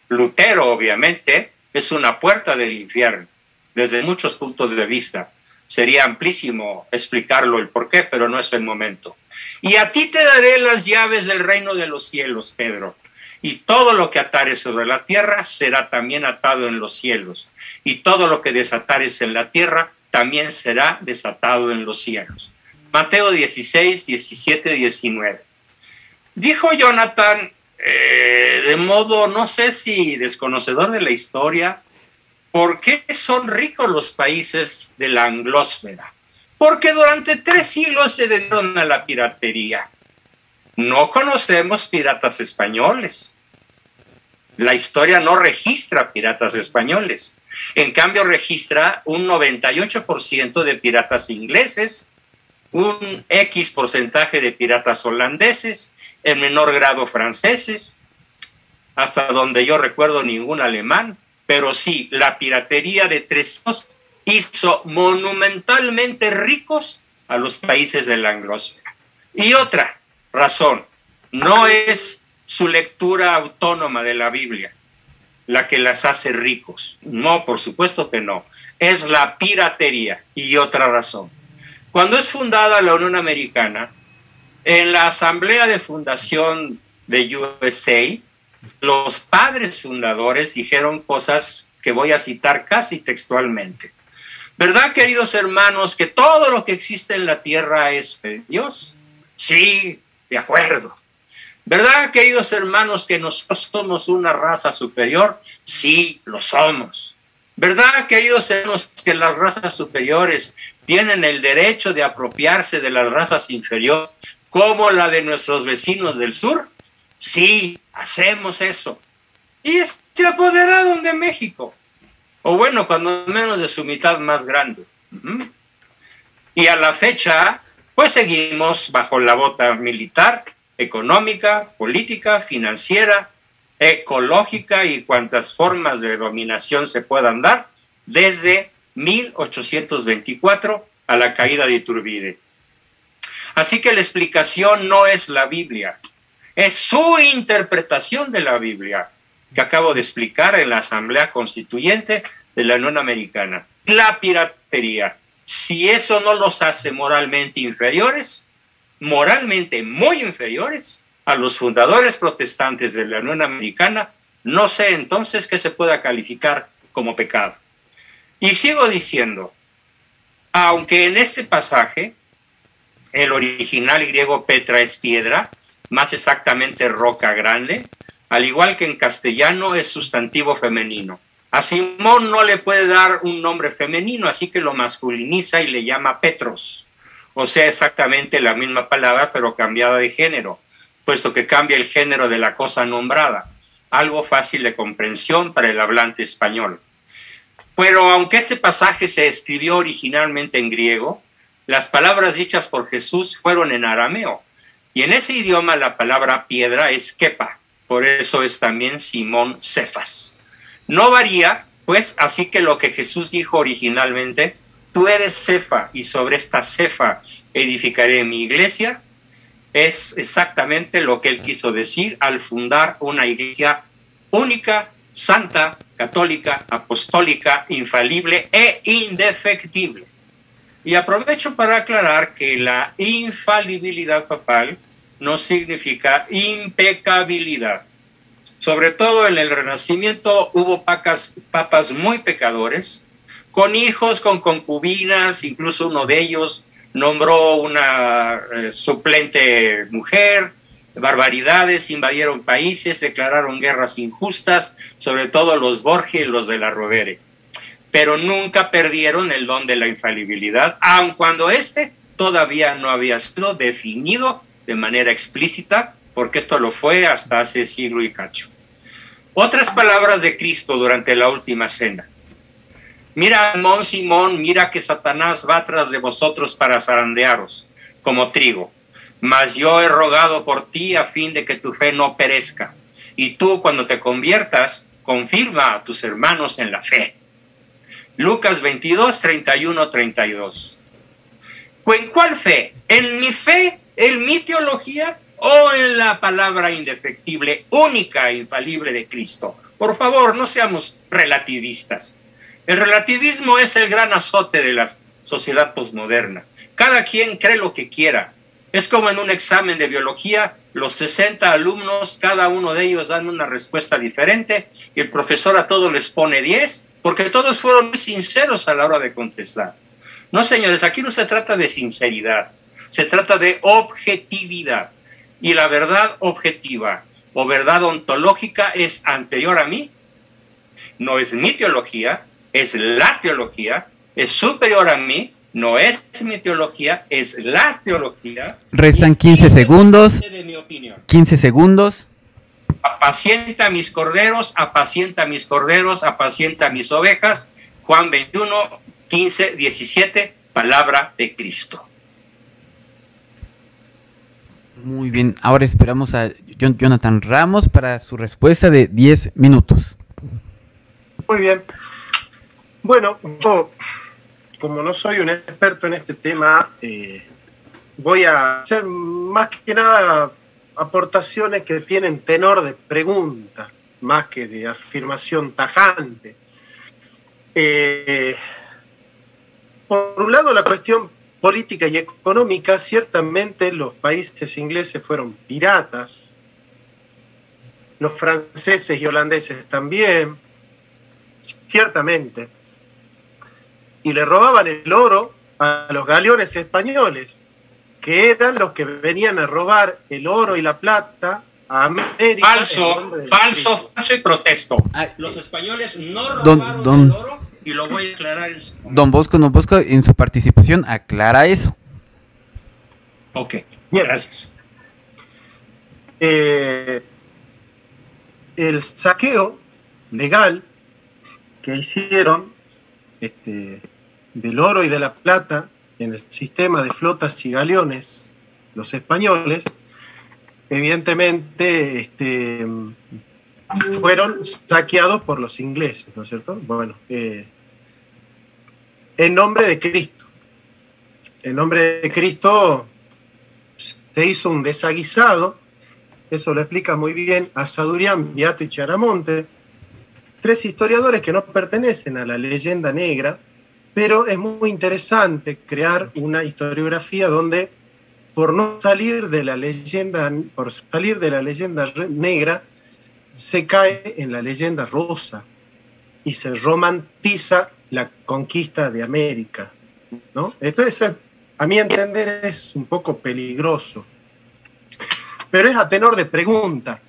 Lutero, obviamente, es una puerta del infierno, desde muchos puntos de vista. Sería amplísimo explicarlo el porqué, pero no es el momento. Y a ti te daré las llaves del reino de los cielos, Pedro. Y todo lo que atares sobre la tierra será también atado en los cielos. Y todo lo que desatares en la tierra también será desatado en los cielos. Mateo 16, 17, 19. Dijo Jonathan, de modo, no sé si desconocedor de la historia, ¿por qué son ricos los países de la anglósfera? Porque durante 3 siglos se dedicaron a la piratería. No conocemos piratas españoles. La historia no registra piratas españoles. En cambio, registra un 98% de piratas ingleses, un X porcentaje de piratas holandeses, en menor grado franceses, hasta donde yo recuerdo ningún alemán. Pero sí, la piratería de 3 siglos hizo monumentalmente ricos a los países de la anglósfera. Y otra razón, no es su lectura autónoma de la Biblia la que las hace ricos. No, por supuesto que no. Es la piratería. Y otra razón. Cuando es fundada la Unión Americana, en la asamblea de fundación de USA, los padres fundadores dijeron cosas que voy a citar casi textualmente. ¿Verdad, queridos hermanos, que todo lo que existe en la tierra es de Dios? Sí, de acuerdo. ¿Verdad, queridos hermanos, que nosotros somos una raza superior? Sí, lo somos. ¿Verdad, queridos hermanos, que las razas superiores tienen el derecho de apropiarse de las razas inferiores como la de nuestros vecinos del sur? Sí, hacemos eso. Y se apoderaron de México. O bueno, cuando menos de su mitad más grande. Y a la fecha, pues seguimos bajo la bota militar, económica, política, financiera, ecológica y cuantas formas de dominación se puedan dar desde 1824, a la caída de Iturbide. Así que la explicación no es la Biblia, es su interpretación de la Biblia, que acabo de explicar en la Asamblea Constituyente de la Unión Americana. La piratería, si eso no los hace moralmente inferiores, moralmente muy inferiores a los fundadores protestantes de la Unión Americana, no sé entonces qué se pueda calificar como pecado. Y sigo diciendo, aunque en este pasaje el original griego Petra es piedra, más exactamente roca grande, al igual que en castellano es sustantivo femenino. A Simón no le puede dar un nombre femenino, así que lo masculiniza y le llama Petros. O sea, exactamente la misma palabra, pero cambiada de género, puesto que cambia el género de la cosa nombrada. Algo fácil de comprensión para el hablante español. Pero aunque este pasaje se escribió originalmente en griego, las palabras dichas por Jesús fueron en arameo. Y en ese idioma la palabra piedra es kepa. Por eso es también Simón Cefas. No varía, pues, así que lo que Jesús dijo originalmente, tú eres Cefa y sobre esta Cefa edificaré mi iglesia, es exactamente lo que él quiso decir al fundar una iglesia única, santa, católica, apostólica, infalible e indefectible. Y aprovecho para aclarar que la infalibilidad papal no significa impecabilidad. Sobre todo en el Renacimiento hubo papas muy pecadores, con hijos, con concubinas, incluso uno de ellos nombró una suplente mujer, barbaridades, invadieron países, declararon guerras injustas, sobre todo los Borgia y los de la Rovere. Pero nunca perdieron el don de la infalibilidad, aun cuando este todavía no había sido definido de manera explícita, porque esto lo fue hasta hace siglo y cacho. Otras palabras de Cristo durante la última cena. Mira, Simón, Simón, mira que Satanás va tras de vosotros para zarandearos, como trigo. Mas yo he rogado por ti a fin de que tu fe no perezca. Y tú, cuando te conviertas, confirma a tus hermanos en la fe. Lucas 22, 31, 32. ¿En cuál fe? ¿En mi fe? ¿En mi teología? ¿O en la palabra indefectible, única e infalible de Cristo? Por favor, no seamos relativistas. El relativismo es el gran azote de la sociedad posmoderna. Cada quien cree lo que quiera. Es como en un examen de biología, los 60 alumnos, cada uno de ellos dan una respuesta diferente y el profesor a todos les pone 10 porque todos fueron muy sinceros a la hora de contestar. No, señores, aquí no se trata de sinceridad, se trata de objetividad. Y la verdad objetiva o verdad ontológica es anterior a mí, no es mi teología, es la teología, es superior a mí, no es mi teología, es la teología. Restan 15 segundos. De mi opinión. 15 segundos. Apacienta mis corderos, apacienta mis corderos, apacienta mis ovejas. Juan 21, 15, 17, palabra de Cristo. Muy bien, ahora esperamos a Jonathan Ramos para su respuesta de 10 minutos. Muy bien. Bueno, yo, como no soy un experto en este tema, voy a hacer más que nada aportaciones que tienen tenor de pregunta, más que de afirmación tajante. Por un lado, la cuestión política y económica, ciertamente los países ingleses fueron piratas, los franceses y holandeses también, ciertamente, y le robaban el oro a los galeones españoles, que eran los que venían a robar el oro y la plata a América. Falso y protesto. Los españoles no robaron el oro. Y lo voy a aclarar en su momento. Don Bosco, en su participación aclara eso. Ok, bien, gracias. El saqueo legal que hicieron del oro y de la plata en el sistema de flotas y galeones, los españoles, evidentemente fueron saqueados por los ingleses, ¿no es cierto? Bueno, en nombre de Cristo. En nombre de Cristo se hizo un desaguisado, eso lo explica muy bien Asadurian, Beato y Chiaramonte, tres historiadores que no pertenecen a la leyenda negra, pero es muy interesante crear una historiografía donde, por no salir de la leyenda, por salir de la leyenda negra, se cae en la leyenda rosa y se romantiza la conquista de América, ¿no? Entonces, a mi entender, es un poco peligroso. Pero es a tenor de pregunta.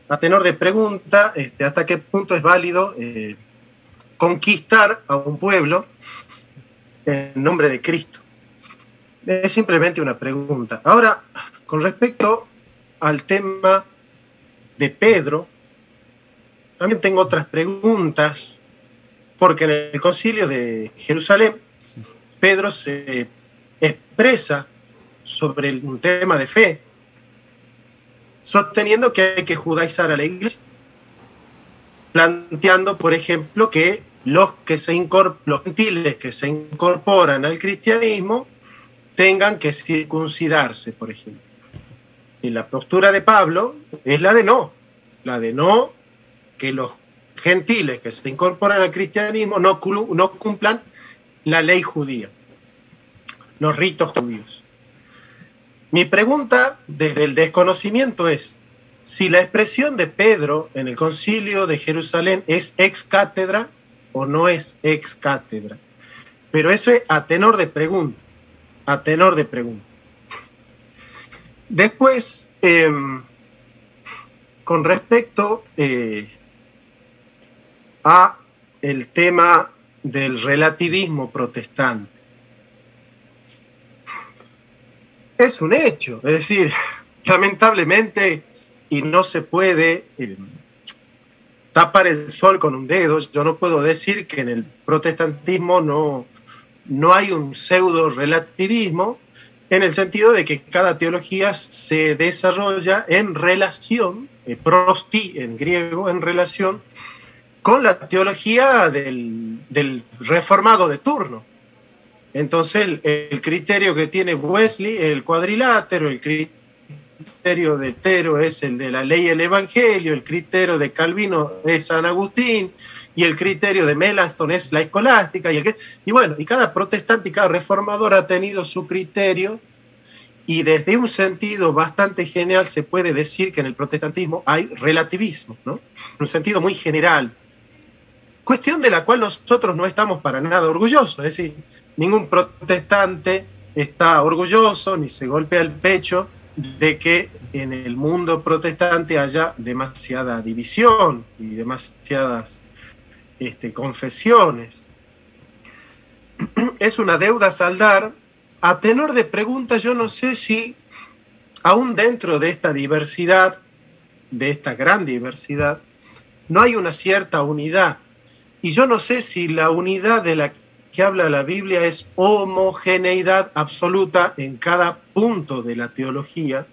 A tenor de pregunta, hasta qué punto es válido conquistar a un pueblo en nombre de Cristo. Es simplemente una pregunta. Ahora, con respecto al tema de Pedro, también tengo otras preguntas, porque en el Concilio de Jerusalén, Pedro se expresa sobre un tema de fe, sosteniendo que hay que judaizar a la iglesia, planteando, por ejemplo, que los gentiles que se incorporan al cristianismo tengan que circuncidarse, por ejemplo. Y la postura de Pablo es la de no que los gentiles que se incorporan al cristianismo no cumplan la ley judía, los ritos judíos. Mi pregunta desde el desconocimiento es si la expresión de Pedro en el Concilio de Jerusalén es ex cátedra o no es ex cátedra. Pero eso es a tenor de pregunta. A tenor de pregunta. Después, con respecto a el tema del relativismo protestante. Es un hecho, es decir, lamentablemente, y no se puede tapar el sol con un dedo, yo no puedo decir que en el protestantismo no hay un pseudo relativismo, en el sentido de que cada teología se desarrolla en relación, prosti en griego, en relación con la teología del reformado de turno. Entonces el criterio que tiene Wesley es el cuadrilátero, el criterio de Lutero es el de la ley y el evangelio, el criterio de Calvino es San Agustín, y el criterio de Melanchthon es la escolástica, y bueno, y cada protestante y cada reformador ha tenido su criterio, y desde un sentido bastante general se puede decir que en el protestantismo hay relativismo, ¿no? En un sentido muy general. Cuestión de la cual nosotros no estamos para nada orgullosos, es decir, ningún protestante está orgulloso ni se golpea el pecho de que en el mundo protestante haya demasiada división y demasiadas confesiones. Es una deuda a saldar. A tenor de preguntas, yo no sé si aún dentro de esta diversidad, de esta gran diversidad, no hay una cierta unidad. Y yo no sé si la unidad de la que habla la Biblia es homogeneidad absoluta en cada punto de la teología,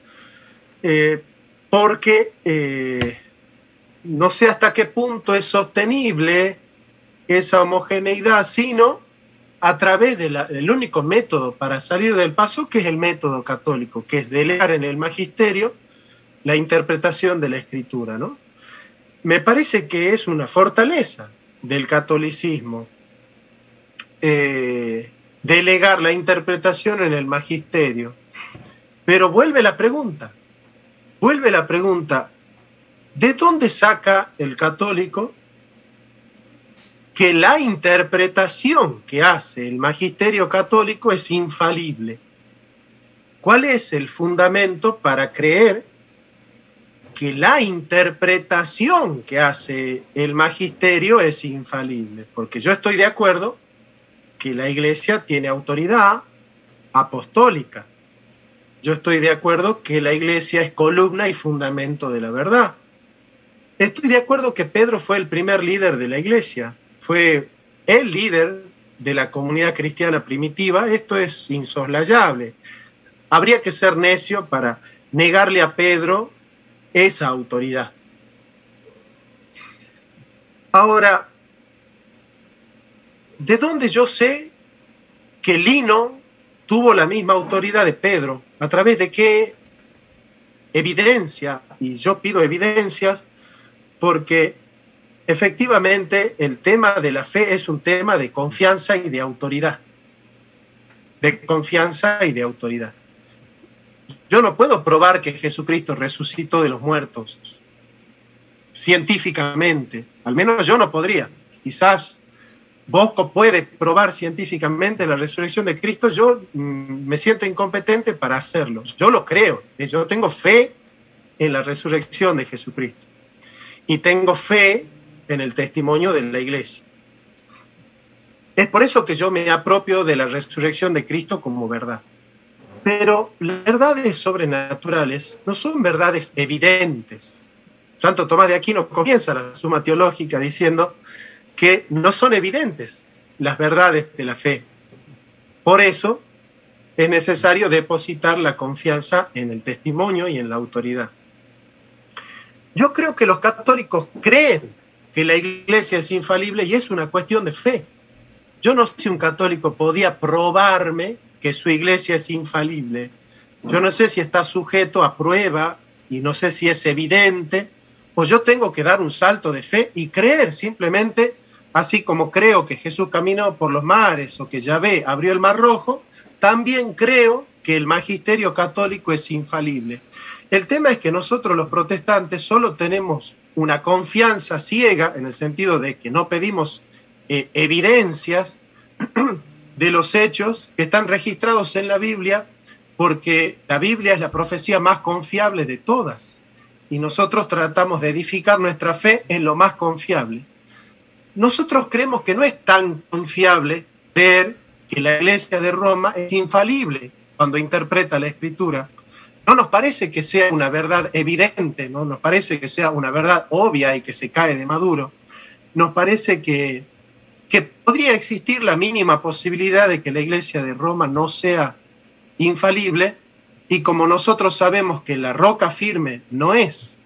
porque no sé hasta qué punto es sostenible esa homogeneidad, sino a través del único método para salir del paso, que es el método católico, que es delegar en el magisterio la interpretación de la Escritura, ¿no? Me parece que es una fortaleza del catolicismo delegar la interpretación en el magisterio. Pero vuelve la pregunta, ¿de dónde saca el católico que la interpretación que hace el magisterio católico es infalible? ¿Cuál es el fundamento para creer que la interpretación que hace el magisterio es infalible? Porque yo estoy de acuerdo que la Iglesia tiene autoridad apostólica. Yo estoy de acuerdo que la Iglesia es columna y fundamento de la verdad. Estoy de acuerdo que Pedro fue el primer líder de la Iglesia, fue el líder de la comunidad cristiana primitiva. Esto es insoslayable. Habría que ser necio para negarle a Pedro esa autoridad. Ahora, ¿de dónde yo sé que Lino tuvo la misma autoridad de Pedro. ¿A través de qué evidencia? Y yo pido evidencias porque efectivamente el tema de la fe es un tema de confianza y de autoridad. De confianza y de autoridad. Yo no puedo probar que Jesucristo resucitó de los muertos científicamente. Al menos yo no podría. Quizás Bosco puede probar científicamente la resurrección de Cristo. Yo me siento incompetente para hacerlo. Yo lo creo. Yo tengo fe en la resurrección de Jesucristo. Y tengo fe en el testimonio de la Iglesia. Es por eso que yo me apropio de la resurrección de Cristo como verdad. Pero las verdades sobrenaturales no son verdades evidentes. Santo Tomás de Aquino comienza la Suma Teológica diciendo que no son evidentes las verdades de la fe. Por eso es necesario depositar la confianza en el testimonio y en la autoridad. Yo creo que los católicos creen que la Iglesia es infalible y es una cuestión de fe. Yo no sé si un católico podía probarme que su Iglesia es infalible. Yo no sé si está sujeto a prueba y no sé si es evidente, o yo tengo que dar un salto de fe y creer simplemente, así como creo que Jesús caminó por los mares o que Yahvé abrió el mar rojo, también creo que el magisterio católico es infalible. El tema es que nosotros los protestantes solo tenemos una confianza ciega, en el sentido de que no pedimos evidencias de los hechos que están registrados en la Biblia, porque la Biblia es la profecía más confiable de todas. Y nosotros tratamos de edificar nuestra fe en lo más confiable. Nosotros creemos que no es tan confiable creer que la Iglesia de Roma es infalible cuando interpreta la Escritura. No nos parece que sea una verdad evidente, no nos parece que sea una verdad obvia y que se cae de maduro. Nos parece que podría existir la mínima posibilidad de que la Iglesia de Roma no sea infalible, y como nosotros sabemos que la roca firme no es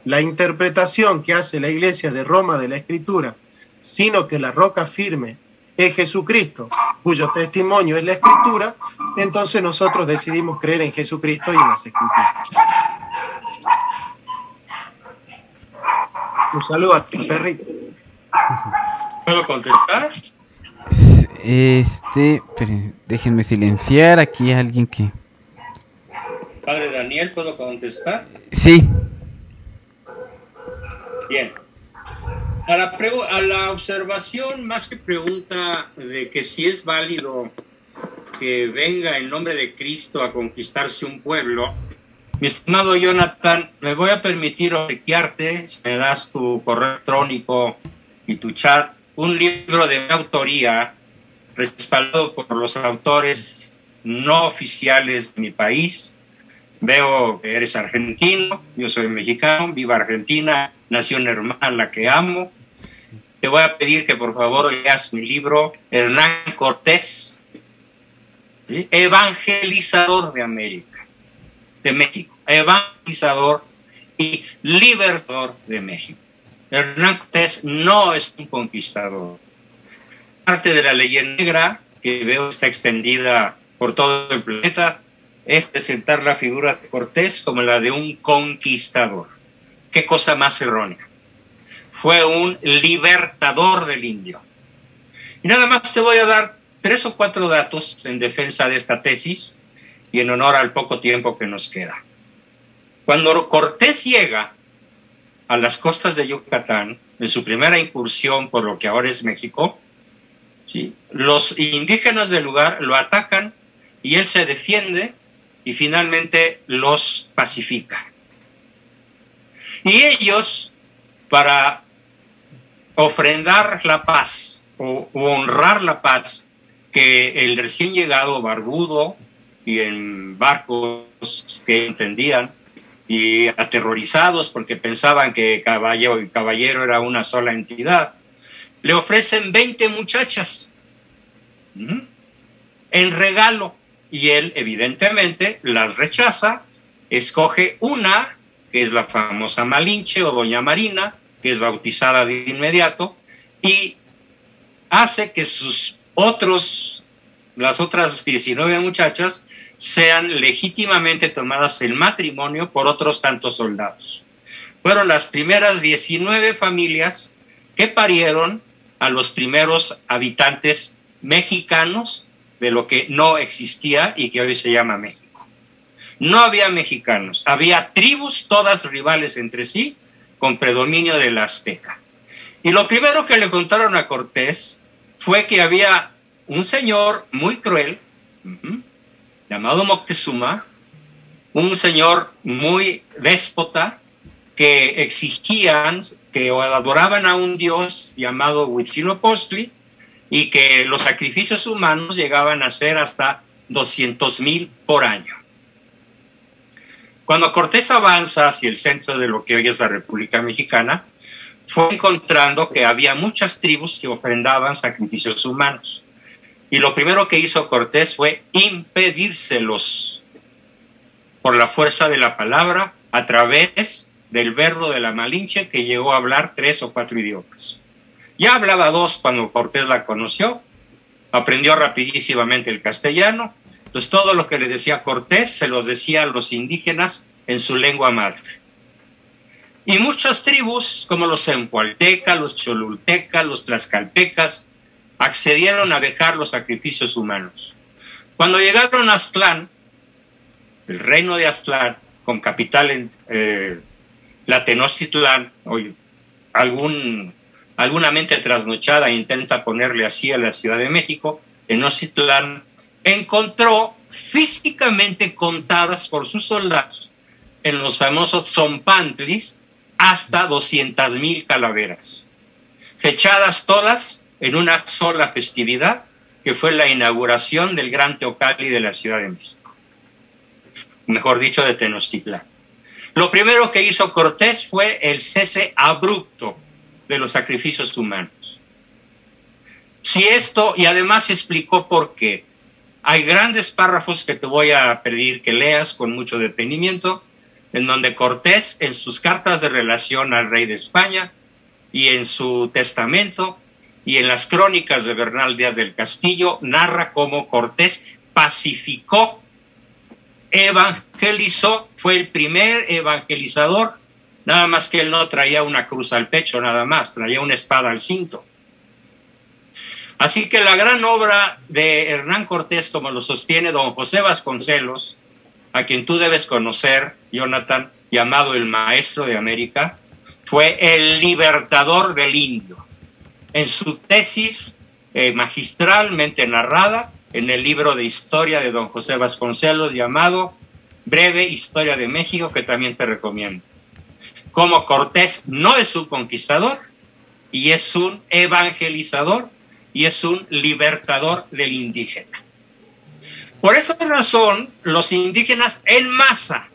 la interpretación que hace la Iglesia de Roma de la Escritura, sino que la roca firme es Jesucristo, cuyo testimonio es la Escritura, entonces nosotros decidimos creer en Jesucristo y en las Escrituras. Un saludo al perrito. ¿Puedo contestar? Déjenme silenciar aquí a alguien que... Padre Daniel, ¿puedo contestar? Sí. Bien. A la observación, más que pregunta de que si es válido que venga en nombre de Cristo a conquistarse un pueblo, mi estimado Jonathan, me voy a permitir obsequiarte, si me das tu correo electrónico y tu chat, un libro de mi autoría, respaldado por los autores no oficiales de mi país. Veo que eres argentino, yo soy mexicano, viva Argentina, nación hermana la que amo. Te voy a pedir que por favor leas mi libro, Hernán Cortés, ¿sí? Evangelizador de América, de México, evangelizador y libertador de México. Hernán Cortés no es un conquistador. Parte de la leyenda negra que veo está extendida por todo el planeta es presentar la figura de Cortés como la de un conquistador. ¿Qué cosa más errónea? Fue un libertador del indio. Y nada más te voy a dar 3 o 4 datos en defensa de esta tesis y en honor al poco tiempo que nos queda. Cuando Cortés llega a las costas de Yucatán, en su primera incursión por lo que ahora es México, ¿sí?, los indígenas del lugar lo atacan y él se defiende y finalmente los pacifica. Y ellos, para ofrendar la paz o honrar la paz que el recién llegado barbudo y en barcos que entendían y aterrorizados porque pensaban que caballero y caballero era una sola entidad, le ofrecen 20 muchachas en regalo y él evidentemente las rechaza, escoge una que es la famosa Malinche o Doña Marina, que es bautizada de inmediato, y hace que sus otros las otras 19 muchachas sean legítimamente tomadas en matrimonio por otros tantos soldados. Fueron las primeras 19 familias que parieron a los primeros habitantes mexicanos de lo que no existía y que hoy se llama México. No había mexicanos, había tribus todas rivales entre sí con predominio del azteca. Y lo primero que le contaron a Cortés fue que había un señor muy cruel, llamado Moctezuma, un señor muy déspota, que exigían, que adoraban a un dios llamado Huitzilopochtli, y que los sacrificios humanos llegaban a ser hasta 200,000 por año. Cuando Cortés avanza hacia el centro de lo que hoy es la República Mexicana, fue encontrando que había muchas tribus que ofrendaban sacrificios humanos. Y lo primero que hizo Cortés fue impedírselos por la fuerza de la palabra a través del verbo de la Malinche, que llegó a hablar 3 o 4 idiomas. Ya hablaba 2 cuando Cortés la conoció, aprendió rapidísimamente el castellano, entonces todo lo que le decía Cortés se los decía a los indígenas en su lengua madre. Y muchas tribus, como los zempoaltecas, los cholultecas, los tlaxcaltecas, accedieron a dejar los sacrificios humanos. Cuando llegaron a Aztlán, el reino de Aztlán, con capital en la Tenochtitlán, hoy alguna mente trasnochada intenta ponerle así a la Ciudad de México, Tenochtitlán encontró físicamente contadas por sus soldados en los famosos zompantlis hasta 200,000 calaveras, fechadas todas en una sola festividad, que fue la inauguración del Gran Teocalli de la Ciudad de México, mejor dicho, de Tenochtitlán. Lo primero que hizo Cortés fue el cese abrupto de los sacrificios humanos. Si esto, y además explicó por qué. Hay grandes párrafos que te voy a pedir que leas con mucho detenimiento, en donde Cortés, en sus cartas de relación al rey de España, y en su testamento, y en las crónicas de Bernal Díaz del Castillo, narra cómo Cortés pacificó, evangelizó, fue el primer evangelizador, nada más que él no traía una cruz al pecho, nada más, traía una espada al cinto. Así que la gran obra de Hernán Cortés, como lo sostiene don José Vasconcelos, a quien tú debes conocer, Jonathan, llamado el Maestro de América, fue el libertador del indio. En su tesis magistralmente narrada, en el libro de historia de don José Vasconcelos, llamado Breve Historia de México, que también te recomiendo. Como Cortés no es un conquistador, y es un evangelizador, y es un libertador del indígena. Por esa razón, los indígenas en masa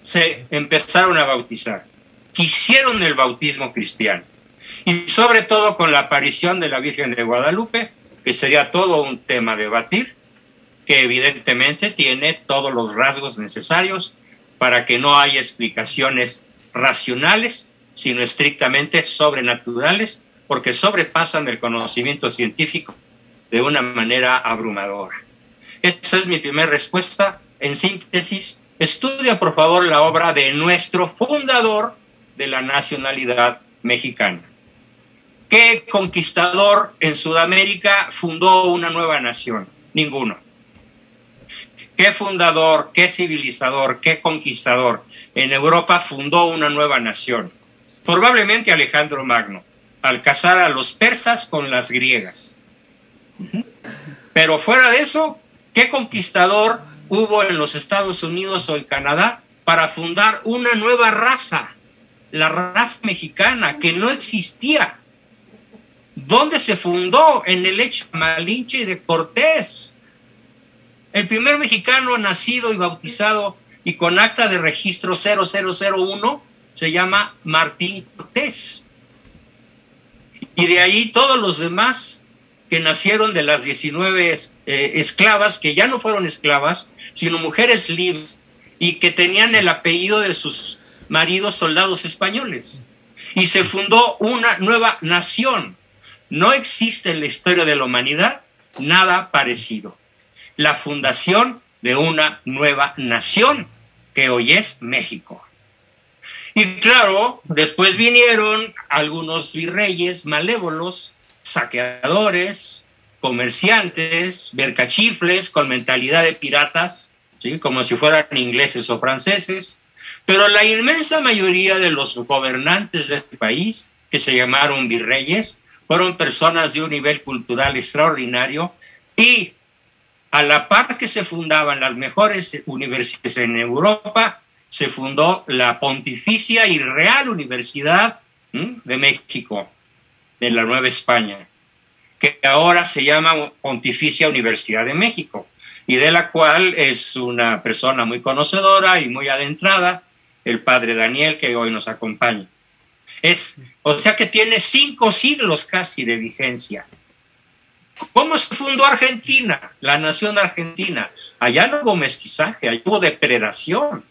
se empezaron a bautizar, quisieron el bautismo cristiano, y sobre todo con la aparición de la Virgen de Guadalupe, que sería todo un tema a debatir, que evidentemente tiene todos los rasgos necesarios para que no haya explicaciones racionales, sino estrictamente sobrenaturales, porque sobrepasan el conocimiento científico de una manera abrumadora. Esa es mi primera respuesta. En síntesis, estudia por favor la obra de nuestro fundador de la nacionalidad mexicana. ¿Qué conquistador en Sudamérica fundó una nueva nación? Ninguno. ¿Qué fundador, qué civilizador, qué conquistador en Europa fundó una nueva nación? Probablemente Alejandro Magno, al casar a los persas con las griegas. Pero fuera de eso, ¿qué conquistador hubo en los Estados Unidos o en Canadá para fundar una nueva raza? La raza mexicana, que no existía. ¿Dónde se fundó? En el hecho Malinche de Cortés. El primer mexicano nacido y bautizado y con acta de registro 0001 se llama Martín Cortés. Y de ahí todos los demás que nacieron de las 19 esclavas, que ya no fueron esclavas, sino mujeres libres, y que tenían el apellido de sus maridos soldados españoles. Y se fundó una nueva nación. No existe en la historia de la humanidad nada parecido. La fundación de una nueva nación, que hoy es México. Y claro, después vinieron algunos virreyes malévolos, saqueadores, comerciantes, mercachifles con mentalidad de piratas, ¿sí? Como si fueran ingleses o franceses, pero la inmensa mayoría de los gobernantes de este país, que se llamaron virreyes, fueron personas de un nivel cultural extraordinario, y a la par que se fundaban las mejores universidades en Europa, se fundó la Pontificia y Real Universidad de México, de la Nueva España, que ahora se llama Pontificia Universidad de México, y de la cual es una persona muy conocedora y muy adentrada, el padre Daniel, que hoy nos acompaña. O sea que tiene 5 siglos casi de vigencia. ¿Cómo se fundó Argentina, la nación argentina? Allá no hubo mestizaje, allá hubo depredación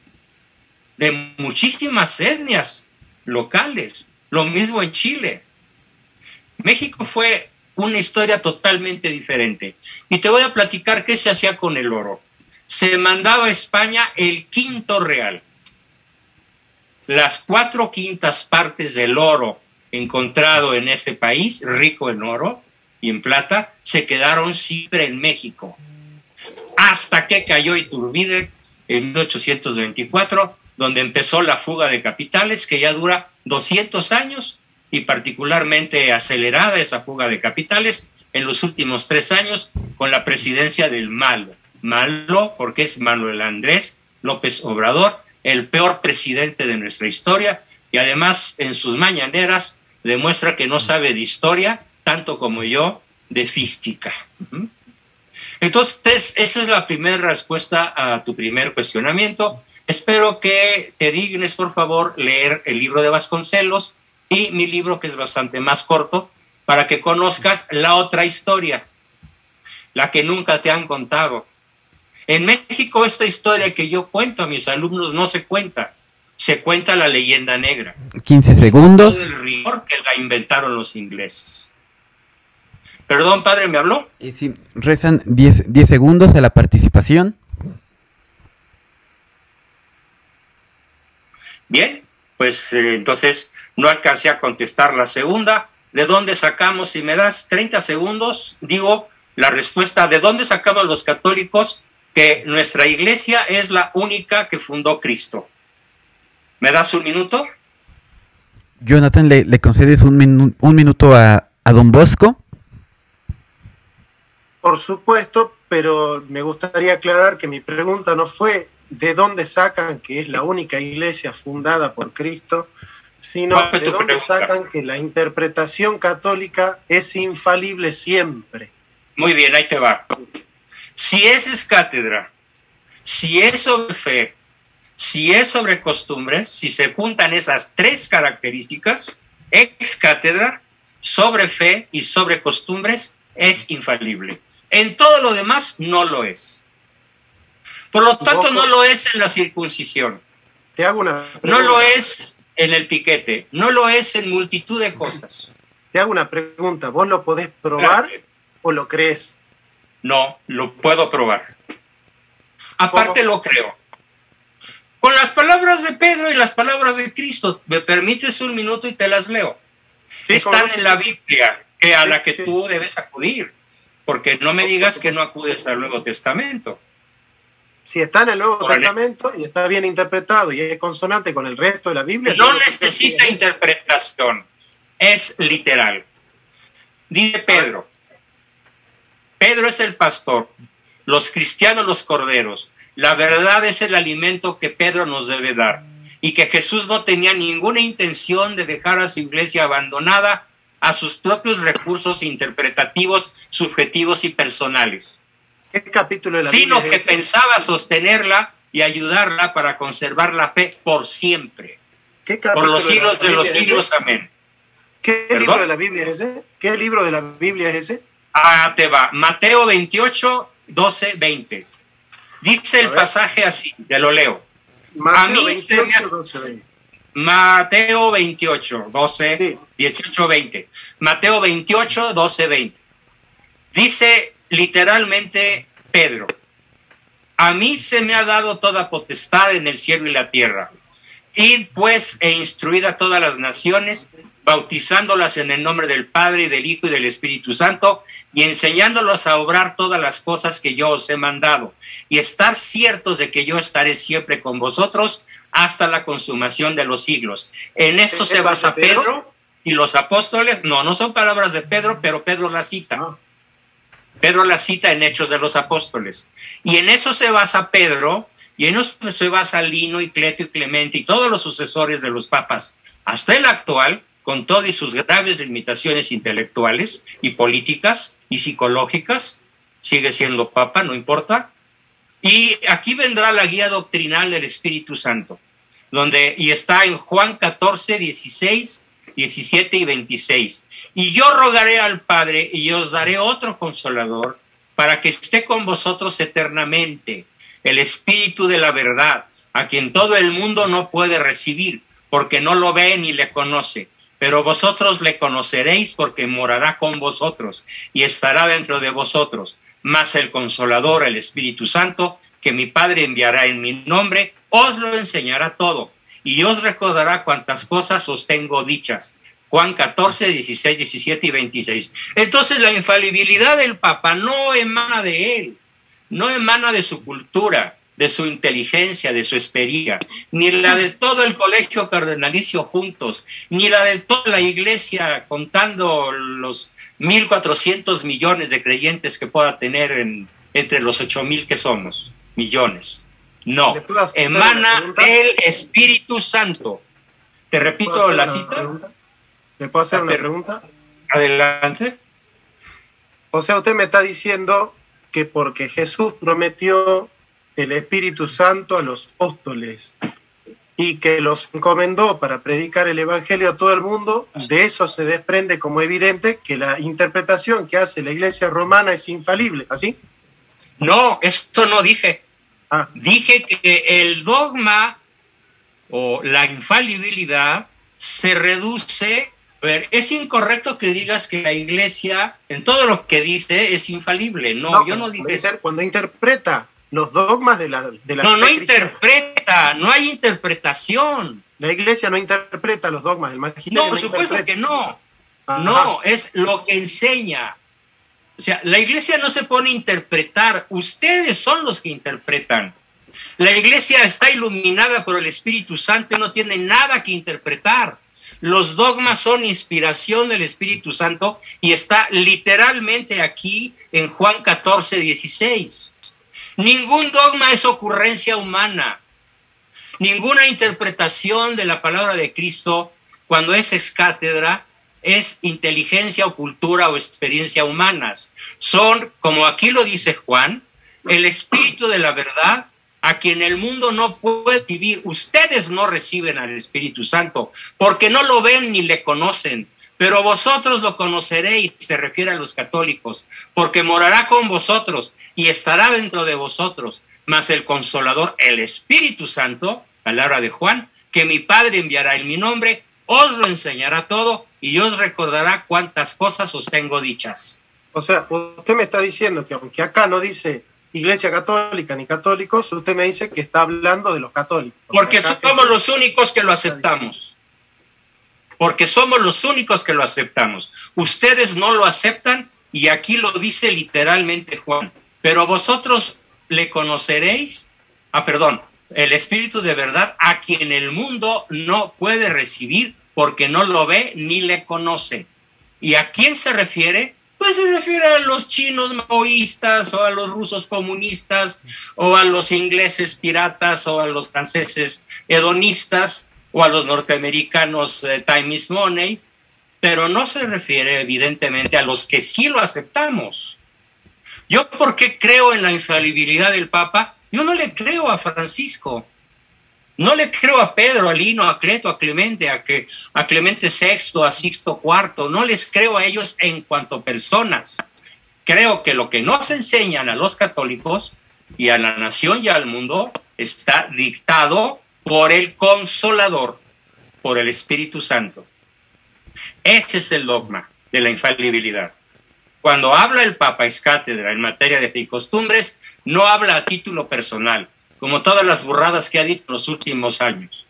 de muchísimas etnias locales. Lo mismo en Chile. México fue una historia totalmente diferente. Y te voy a platicar qué se hacía con el oro. Se mandaba a España el quinto real. Las 4/5 partes del oro encontrado en este país, rico en oro y en plata, se quedaron siempre en México. Hasta que cayó Iturbide en 1824, donde empezó la fuga de capitales, que ya dura 200 años, y particularmente acelerada esa fuga de capitales en los últimos 3 años con la presidencia del malo. Malo porque es Manuel Andrés López Obrador, el peor presidente de nuestra historia, y además en sus mañaneras demuestra que no sabe de historia, tanto como yo, de física. Entonces, esa es la primera respuesta a tu primer cuestionamiento. Espero que te dignes, por favor, leer el libro de Vasconcelos y mi libro, que es bastante más corto, para que conozcas la otra historia, la que nunca te han contado. En México, esta historia que yo cuento a mis alumnos no se cuenta. Se cuenta la leyenda negra. 15 segundos. Todo el rigor que la inventaron los ingleses. Perdón, padre, ¿me habló? Sí, restan 10 segundos a la participación. Bien, pues entonces no alcancé a contestar la segunda. ¿De dónde sacamos? Si me das 30 segundos, digo la respuesta. ¿De dónde sacamos los católicos que nuestra iglesia es la única que fundó Cristo? ¿Me das un minuto? Jonathan, ¿le concedes un minuto a don Bosco? Por supuesto, pero me gustaría aclarar que mi pregunta no fue ¿de dónde sacan que es la única iglesia fundada por Cristo?, sino ¿de dónde sacan que la interpretación católica es infalible siempre? Muy bien, ahí te va. Si es cátedra, si es sobre fe, si es sobre costumbres, si se juntan esas 3 características, ex cátedra, sobre fe y sobre costumbres, es infalible. En todo lo demás no lo es. Por lo tanto, no lo es en la circuncisión. Te hago una pregunta. No lo es en el piquete. No lo es en multitud de cosas. Te hago una pregunta. ¿Vos lo podés probar o lo crees? No, lo puedo probar. Aparte lo creo. Con las palabras de Pedro y las palabras de Cristo. ¿Me permites un minuto y te las leo? Sí, están en la Biblia, a la que tú debes acudir. Porque no me digas que no acudes al Nuevo Testamento. Si está en el Nuevo Testamento y está bien interpretado y es consonante con el resto de la Biblia... No necesita interpretación, es literal. Dice Pedro, Pedro es el pastor, los cristianos los corderos. La verdad es el alimento que Pedro nos debe dar, y que Jesús no tenía ninguna intención de dejar a su iglesia abandonada a sus propios recursos interpretativos, subjetivos y personales. ¿Qué capítulo de la Biblia sino que pensaba sostenerla y ayudarla para conservar la fe por siempre. Por los siglos de los siglos. Amén. ¿Qué libro de la Biblia es ese? ¿Qué libro de la Biblia es ese? Ah, te va. Mateo 28, 12, 20. Dice el pasaje así, te lo leo. Mateo 28, 12, 20. Mateo 28, 12, sí. 18, 20. Mateo 28, 12, 20. Dice literalmente Pedro. A mí se me ha dado toda potestad en el cielo y la tierra. Id pues e instruid a todas las naciones, bautizándolas en el nombre del Padre, y del Hijo, y del Espíritu Santo, y enseñándolos a obrar todas las cosas que yo os he mandado. Y estar ciertos de que yo estaré siempre con vosotros hasta la consumación de los siglos. En esto se basa Pedro y los apóstoles. No, no son palabras de Pedro, pero Pedro la cita. Pedro la cita en Hechos de los Apóstoles. Y en eso se basa Pedro, y en eso se basa Lino y Cleto y Clemente y todos los sucesores de los papas, hasta el actual, con todas y sus graves limitaciones intelectuales y políticas y psicológicas. Sigue siendo papa, no importa. Y aquí vendrá la guía doctrinal del Espíritu Santo, y está en Juan 14, 16, 17 y 26. Y yo rogaré al Padre, y os daré otro consolador, para que esté con vosotros eternamente, el Espíritu de la verdad, a quien todo el mundo no puede recibir, porque no lo ve ni le conoce. Pero vosotros le conoceréis, porque morará con vosotros y estará dentro de vosotros. Mas el Consolador, el Espíritu Santo, que mi Padre enviará en mi nombre, os lo enseñará todo, y os recordará cuantas cosas os tengo dichas. Juan 14, 16, 17 y 26. Entonces la infalibilidad del Papa no emana de él, no emana de su cultura, de su inteligencia, de su experiencia, ni la de todo el colegio cardenalicio juntos, ni la de toda la iglesia contando los 1.400 millones de creyentes que pueda tener entre los 8.000 que somos, millones. No, emana el Espíritu Santo. Te repito la cita. ¿Le puedo hacer una pregunta? Adelante. O sea, usted me está diciendo que porque Jesús prometió el Espíritu Santo a los apóstoles y que los encomendó para predicar el Evangelio a todo el mundo, de eso se desprende como evidente que la interpretación que hace la Iglesia romana es infalible, ¿así? No, esto no dije. Dije que el dogma o la infalibilidad se reduce. A ver, es incorrecto que digas que la Iglesia, en todo lo que dice, es infalible. No, yo no dije eso. Cuando interpreta los dogmas de la no interpreta, no hay interpretación. La Iglesia no interpreta los dogmas del magisterio. No, por supuesto que no. Ajá. No, es lo que enseña. O sea, la Iglesia no se pone a interpretar, ustedes son los que interpretan. La Iglesia está iluminada por el Espíritu Santo y no tiene nada que interpretar. Los dogmas son inspiración del Espíritu Santo y está literalmente aquí en Juan 14, 16. Ningún dogma es ocurrencia humana. Ninguna interpretación de la palabra de Cristo, cuando es ex cátedra, es inteligencia o cultura o experiencia humanas. Son, como aquí lo dice Juan, el Espíritu de la verdad, a quien el mundo no puede vivir. Ustedes no reciben al Espíritu Santo porque no lo ven ni le conocen, pero vosotros lo conoceréis, se refiere a los católicos, porque morará con vosotros y estará dentro de vosotros. Mas el Consolador, el Espíritu Santo, palabra de Juan, que mi Padre enviará en mi nombre, os lo enseñará todo y os recordará cuántas cosas os tengo dichas. O sea, usted me está diciendo que aunque acá no dice Iglesia Católica ni católicos, usted me dice que está hablando de los católicos. Porque somos los únicos que lo aceptamos. Porque somos los únicos que lo aceptamos. Ustedes no lo aceptan y aquí lo dice literalmente Juan. Pero vosotros le conoceréis, el Espíritu de verdad, a quien el mundo no puede recibir porque no lo ve ni le conoce. ¿Y a quién se refiere? Pues se refiere a los chinos maoístas, o a los rusos comunistas, o a los ingleses piratas, o a los franceses hedonistas, o a los norteamericanos time is money, pero no se refiere evidentemente a los que sí lo aceptamos. Yo, ¿por qué creo en la infalibilidad del Papa? Yo no le creo a Francisco, no le creo a Pedro, a Lino, a Cleto, a Clemente, a Clemente VI, a Sixto IV, no les creo a ellos en cuanto personas. Creo que lo que nos enseñan a los católicos y a la nación y al mundo está dictado por el Consolador, por el Espíritu Santo. Ese es el dogma de la infalibilidad. Cuando habla el Papa ex cátedra en materia de fe y costumbres, no habla a título personal, como todas las burradas que ha dicho en los últimos años.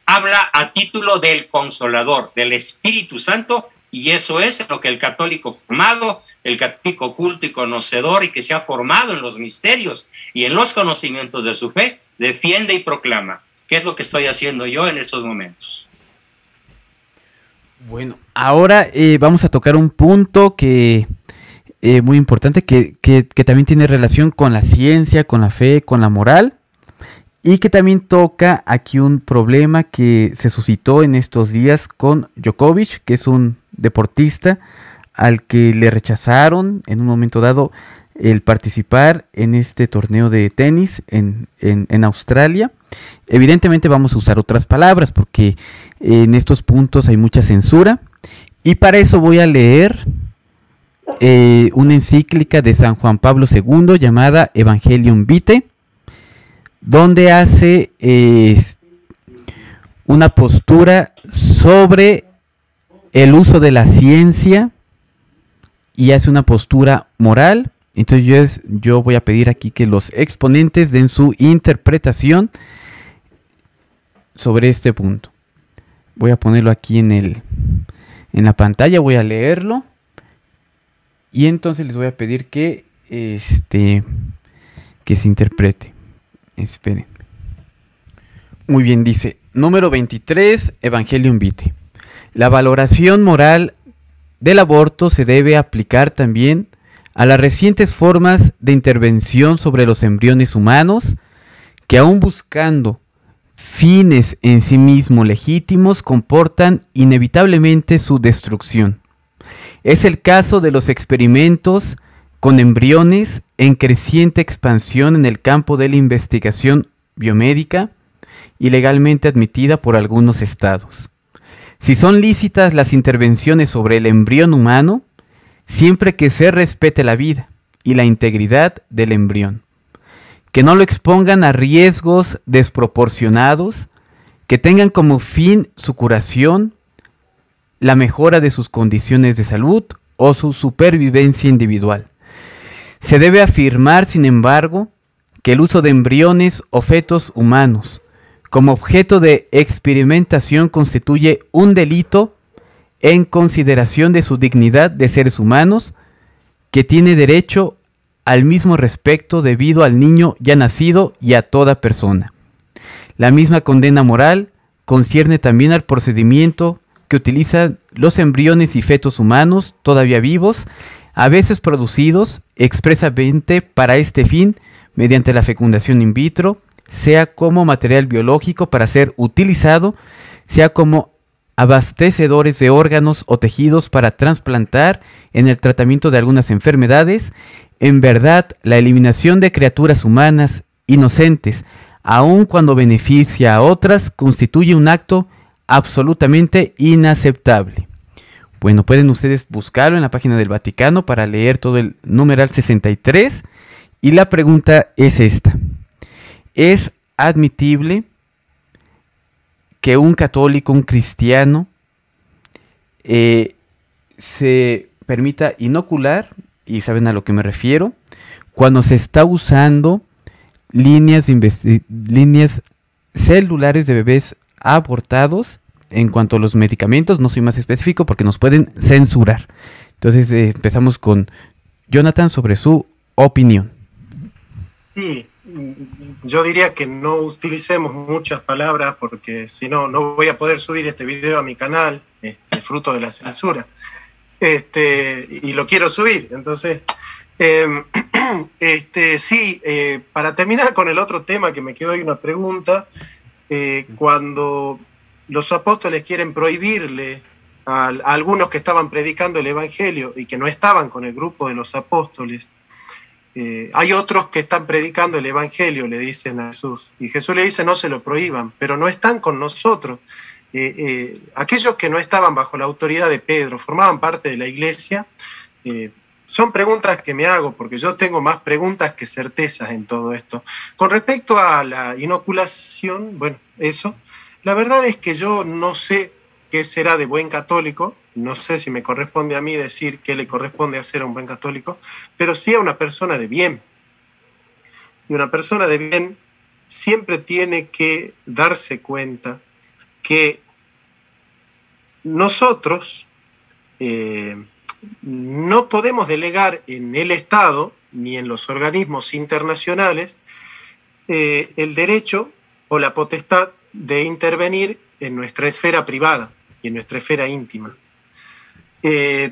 Habla a título del Consolador, del Espíritu Santo, y eso es lo que el católico formado, el católico culto y conocedor y que se ha formado en los misterios y en los conocimientos de su fe, defiende y proclama, que es lo que estoy haciendo yo en estos momentos. Bueno, ahora vamos a tocar un punto que muy importante, que también tiene relación con la ciencia, con la fe, con la moral, y que también toca aquí un problema que se suscitó en estos días con Djokovic, que es un deportista al que le rechazaron en un momento dado el participar en este torneo de tenis en Australia. Evidentemente vamos a usar otras palabras porque en estos puntos hay mucha censura, y para eso voy a leer una encíclica de San Juan Pablo II llamada Evangelium Vitae, donde hace una postura sobre el uso de la ciencia y hace una postura moral. Entonces yo voy a pedir aquí que los exponentes den su interpretación sobre este punto. Voy a ponerlo aquí en la pantalla, voy a leerlo. Y entonces les voy a pedir que se interprete. Esperen. Muy bien, dice, número 23, Evangelium Vitae. La valoración moral del aborto se debe aplicar también a las recientes formas de intervención sobre los embriones humanos que, aun buscando fines en sí mismos legítimos, comportan inevitablemente su destrucción. Es el caso de los experimentos con embriones en creciente expansión en el campo de la investigación biomédica y legalmente admitida por algunos estados. Si son lícitas las intervenciones sobre el embrión humano, siempre que se respete la vida y la integridad del embrión, que no lo expongan a riesgos desproporcionados, que tengan como fin su curación, la mejora de sus condiciones de salud o su supervivencia individual. Se debe afirmar, sin embargo, que el uso de embriones o fetos humanos como objeto de experimentación constituye un delito en consideración de su dignidad de seres humanos, que tiene derecho al mismo respeto debido al niño ya nacido y a toda persona. La misma condena moral concierne también al procedimiento que utilizan los embriones y fetos humanos todavía vivos, a veces producidos expresamente para este fin mediante la fecundación in vitro, sea como material biológico para ser utilizado, sea como abastecedores de órganos o tejidos para trasplantar en el tratamiento de algunas enfermedades. En verdad, la eliminación de criaturas humanas inocentes, aun cuando beneficia a otras, constituye un acto absolutamente inaceptable. Bueno, pueden ustedes buscarlo en la página del Vaticano para leer todo el numeral 63. Y la pregunta es esta: ¿es admitible que un católico, un cristiano, se permita inocular, y saben a lo que me refiero, cuando se está usando líneas celulares de bebés abortados? En cuanto a los medicamentos, no soy más específico porque nos pueden censurar. Entonces empezamos con Jonathan sobre su opinión. Sí, yo diría que no utilicemos muchas palabras porque si no, no voy a poder subir este video a mi canal, fruto de la censura. Y lo quiero subir. Entonces, para terminar con el otro tema que me quedó ahí una pregunta, cuando los apóstoles quieren prohibirle a algunos que estaban predicando el evangelio y que no estaban con el grupo de los apóstoles, hay otros que están predicando el evangelio, le dicen a Jesús, y Jesús le dice no se lo prohíban, pero no están con nosotros. Aquellos que no estaban bajo la autoridad de Pedro, formaban parte de la iglesia. Son preguntas que me hago, porque yo tengo más preguntas que certezas en todo esto. Con respecto a la inoculación, bueno, eso, la verdad es que yo no sé qué será de buen católico. No sé si me corresponde a mí decir qué le corresponde hacer a un buen católico, pero sí a una persona de bien. Y una persona de bien siempre tiene que darse cuenta que nosotros no podemos delegar en el Estado ni en los organismos internacionales el derecho o la potestad de intervenir en nuestra esfera privada y en nuestra esfera íntima.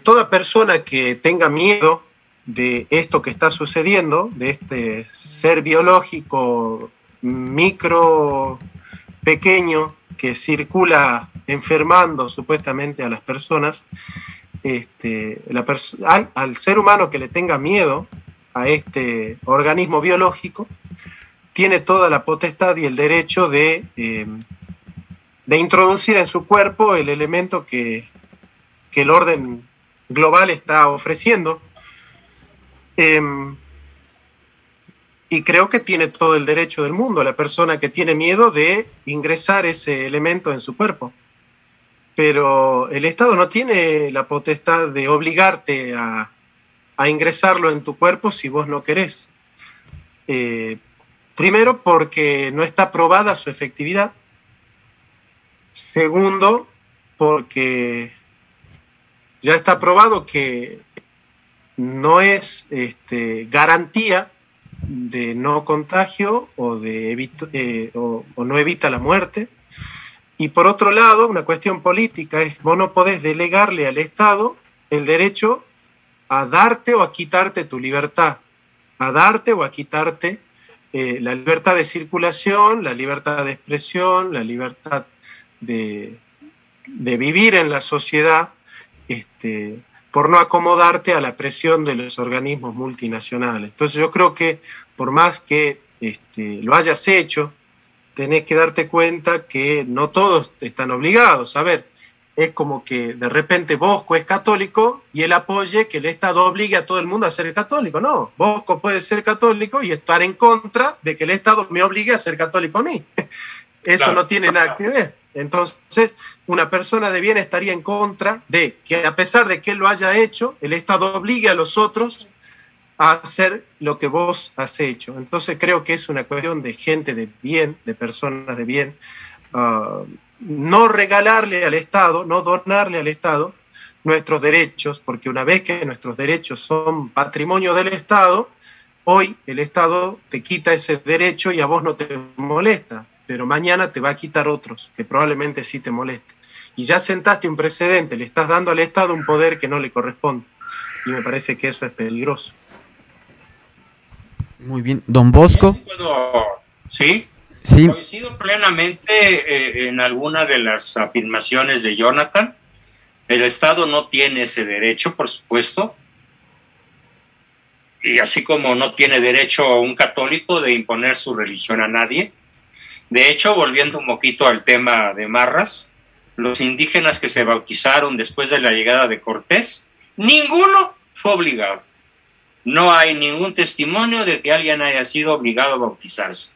Toda persona que tenga miedo de esto que está sucediendo, de este ser biológico micro, pequeño, que circula enfermando supuestamente a las personas, al ser humano que le tenga miedo a este organismo biológico, tiene toda la potestad y el derecho de introducir en su cuerpo el elemento que el orden global está ofreciendo. Y creo que tiene todo el derecho del mundo la persona que tiene miedo de ingresar ese elemento en su cuerpo. Pero el Estado no tiene la potestad de obligarte a ingresarlo en tu cuerpo si vos no querés. Primero, porque no está probada su efectividad. Segundo, porque ya está probado que no es garantía de no contagio o no evita la muerte. Y por otro lado, una cuestión política es: vos no podés delegarle al Estado el derecho a darte o a quitarte tu libertad, a darte o a quitarte la libertad de circulación, la libertad de expresión, la libertad de vivir en la sociedad, por no acomodarte a la presión de los organismos multinacionales. Entonces yo creo que por más que lo hayas hecho, tenés que darte cuenta que no todos están obligados. A ver, es como que de repente Bosco es católico y él apoye que el Estado obligue a todo el mundo a ser católico. No, Bosco puede ser católico y estar en contra de que el Estado me obligue a ser católico a mí. Eso claro, no tiene nada que ver. Entonces, una persona de bien estaría en contra de que, a pesar de que él lo haya hecho, el Estado obligue a los otros a hacer lo que vos has hecho. Entonces creo que es una cuestión de gente de bien, de personas de bien, no regalarle al Estado, no donarle al Estado nuestros derechos, porque una vez que nuestros derechos son patrimonio del Estado, hoy el Estado te quita ese derecho y a vos no te molesta, pero mañana te va a quitar otros que probablemente sí te molesten. Y ya sentaste un precedente, le estás dando al Estado un poder que no le corresponde. Y me parece que eso es peligroso. Muy bien. Don Bosco. Sí, sí. Coincido plenamente en alguna de las afirmaciones de Jonathan. El Estado no tiene ese derecho, por supuesto. Y así como no tiene derecho un católico de imponer su religión a nadie. De hecho, volviendo un poquito al tema de Marras, los indígenas que se bautizaron después de la llegada de Cortés, ninguno fue obligado. No hay ningún testimonio de que alguien haya sido obligado a bautizarse.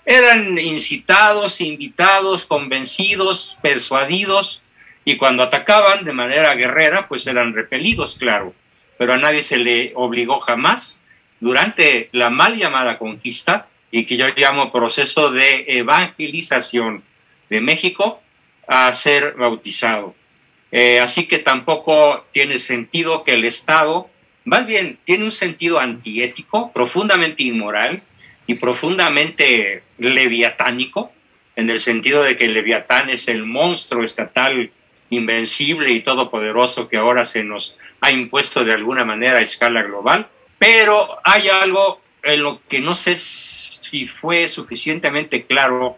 Eran incitados, invitados, convencidos, persuadidos, y cuando atacaban de manera guerrera, pues eran repelidos, claro. Pero a nadie se le obligó jamás durante la mal llamada conquista, y que yo llamo proceso de evangelización de México, a ser bautizado. Así que tampoco tiene sentido que el Estado, más bien tiene un sentido antiético, profundamente inmoral y profundamente leviatánico, en el sentido de que el Leviatán es el monstruo estatal invencible y todopoderoso que ahora se nos ha impuesto de alguna manera a escala global. Pero hay algo en lo que no sé si fue suficientemente claro,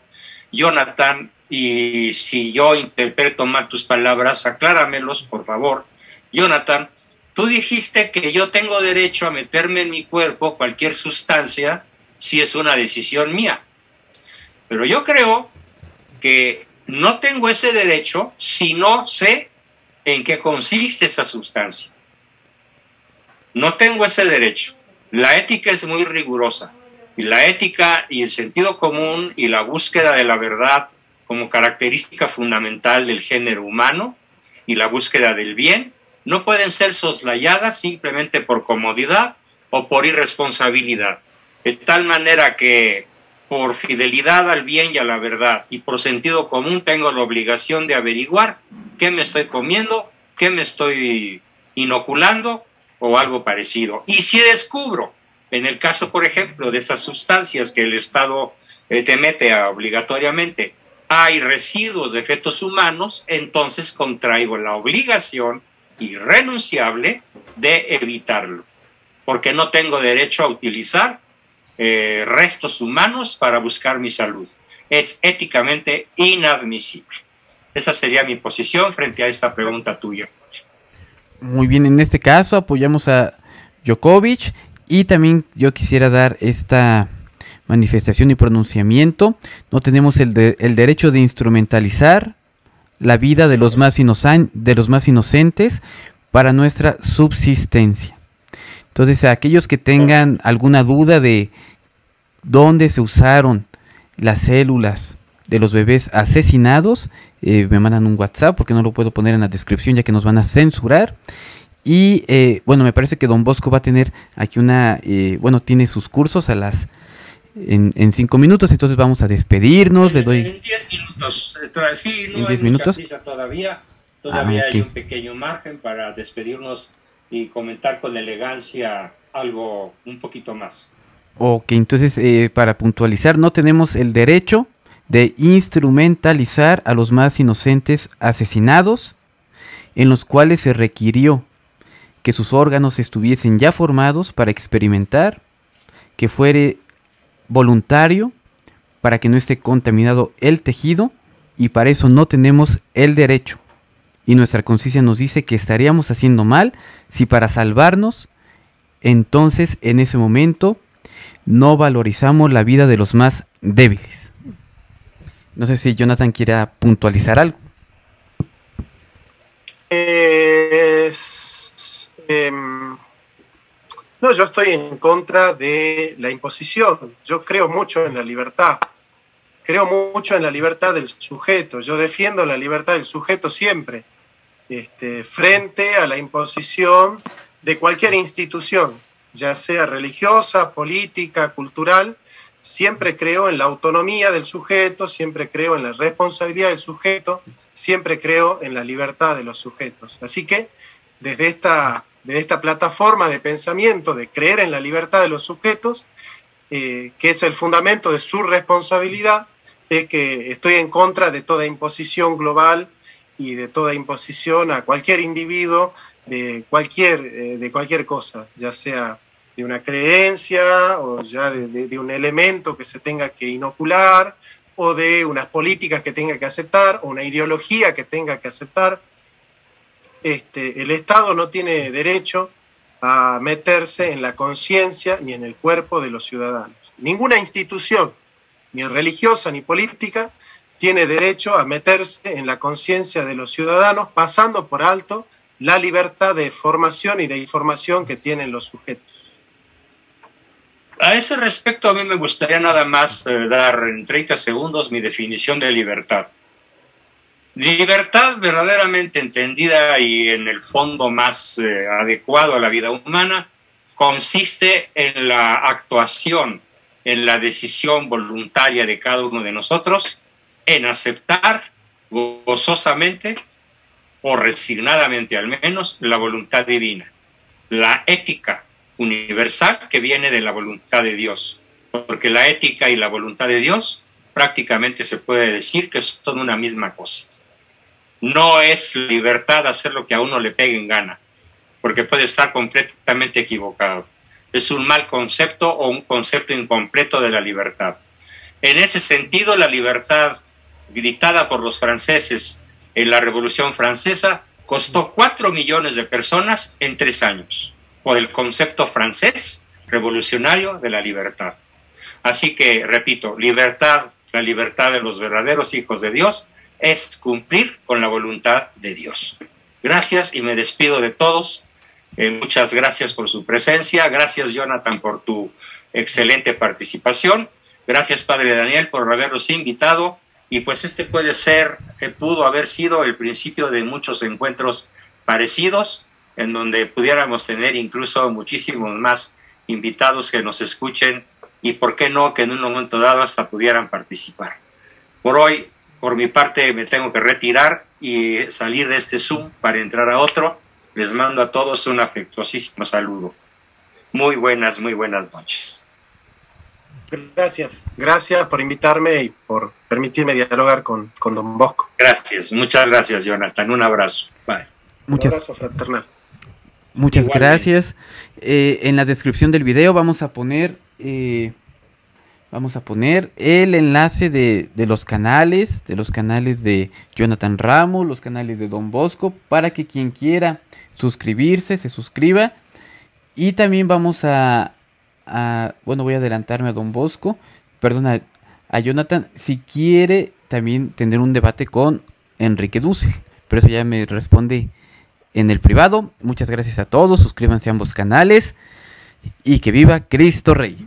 Jonathan, y si yo interpreto mal tus palabras, acláramelos, por favor. Jonathan, tú dijiste que yo tengo derecho a meterme en mi cuerpo cualquier sustancia si es una decisión mía. Pero yo creo que no tengo ese derecho si no sé en qué consiste esa sustancia. No tengo ese derecho. La ética es muy rigurosa. Y la ética y el sentido común y la búsqueda de la verdad como característica fundamental del género humano y la búsqueda del bien, no pueden ser soslayadas simplemente por comodidad o por irresponsabilidad. De tal manera que por fidelidad al bien y a la verdad y por sentido común tengo la obligación de averiguar qué me estoy comiendo, qué me estoy inoculando o algo parecido. Y si descubro, en el caso, por ejemplo, de estas sustancias que el Estado te mete obligatoriamente, hay residuos de fetos humanos, entonces contraigo la obligación irrenunciable de evitarlo, porque no tengo derecho a utilizar restos humanos para buscar mi salud. Es éticamente inadmisible. Esa sería mi posición frente a esta pregunta tuya. Muy bien, en este caso apoyamos a Djokovic y también yo quisiera dar esta manifestación y pronunciamiento. No tenemos el derecho de instrumentalizar la vida de los más inocentes para nuestra subsistencia. Entonces, a aquellos que tengan alguna duda de dónde se usaron las células de los bebés asesinados, me mandan un WhatsApp porque no lo puedo poner en la descripción ya que nos van a censurar. Y bueno, me parece que Don Bosco va a tener aquí tiene sus cursos en 5 minutos, entonces vamos a despedirnos. Le doy en 10 minutos. Sí, no ¿en 10 hay minutos? mucha prisa todavía hay un pequeño margen para despedirnos y comentar con elegancia algo un poquito más. Ok, entonces para puntualizar, no tenemos el derecho de instrumentalizar a los más inocentes asesinados, en los cuales se requirió que sus órganos estuviesen ya formados para experimentar, que fuere voluntario, para que no esté contaminado el tejido, y para eso no tenemos el derecho. Y nuestra conciencia nos dice que estaríamos haciendo mal si para salvarnos, entonces en ese momento no valorizamos la vida de los más débiles. No sé si Jonathan quiera puntualizar algo. No, yo estoy en contra de la imposición. Yo creo mucho en la libertad. Creo mucho en la libertad del sujeto. Yo defiendo la libertad del sujeto siempre, frente a la imposición de cualquier institución, ya sea religiosa, política, cultural. Siempre creo en la autonomía del sujeto, siempre creo en la responsabilidad del sujeto, siempre creo en la libertad de los sujetos. Así que desde esta plataforma de pensamiento, de creer en la libertad de los sujetos, que es el fundamento de su responsabilidad, es que estoy en contra de toda imposición global y de toda imposición a cualquier individuo de cualquier cosa, ya sea de una creencia o ya de un elemento que se tenga que inocular o de unas políticas que tenga que aceptar o una ideología que tenga que aceptar. El Estado no tiene derecho a meterse en la conciencia ni en el cuerpo de los ciudadanos. Ninguna institución, ni religiosa ni política, tiene derecho a meterse en la conciencia de los ciudadanos pasando por alto la libertad de formación y de información que tienen los sujetos. A ese respecto, a mí me gustaría nada más dar en 30 segundos mi definición de libertad. Libertad verdaderamente entendida y en el fondo más adecuado a la vida humana consiste en la actuación, en la decisión voluntaria de cada uno de nosotros, en aceptar gozosamente o resignadamente al menos la voluntad divina, la ética universal que viene de la voluntad de Dios, porque la ética y la voluntad de Dios prácticamente se puede decir que son una misma cosa. No es libertad hacer lo que a uno le pegue en gana, porque puede estar completamente equivocado. Es un mal concepto o un concepto incompleto de la libertad. En ese sentido, la libertad gritada por los franceses en la Revolución Francesa costó 4 millones de personas en 3 años, por el concepto francés revolucionario de la libertad. Así que, repito, libertad, la libertad de los verdaderos hijos de Dios es cumplir con la voluntad de Dios. Gracias y me despido de todos. Muchas gracias por su presencia. Gracias, Jonathan, por tu excelente participación. Gracias, Padre Daniel, por habernos invitado y pues este puede ser, pudo haber sido el principio de muchos encuentros parecidos, en donde pudiéramos tener incluso muchísimos más invitados que nos escuchen y por qué no que en un momento dado hasta pudieran participar. Por hoy, por mi parte, me tengo que retirar y salir de este Zoom para entrar a otro. Les mando a todos un afectuosísimo saludo. Muy buenas noches. Gracias por invitarme y por permitirme dialogar con don Bosco. Gracias, muchas gracias, Jonathan. Un abrazo. Bye. Un abrazo fraternal. Muchas gracias. En la descripción del video vamos a poner el enlace de los canales de Jonathan Ramos, los canales de Don Bosco, para que quien quiera suscribirse, se suscriba. Y también vamos bueno, voy a adelantarme a Don Bosco, perdón, a Jonathan, si quiere también tener un debate con Enrique Dussel, pero eso ya me responde en el privado. Muchas gracias a todos, suscríbanse a ambos canales y que viva Cristo Rey.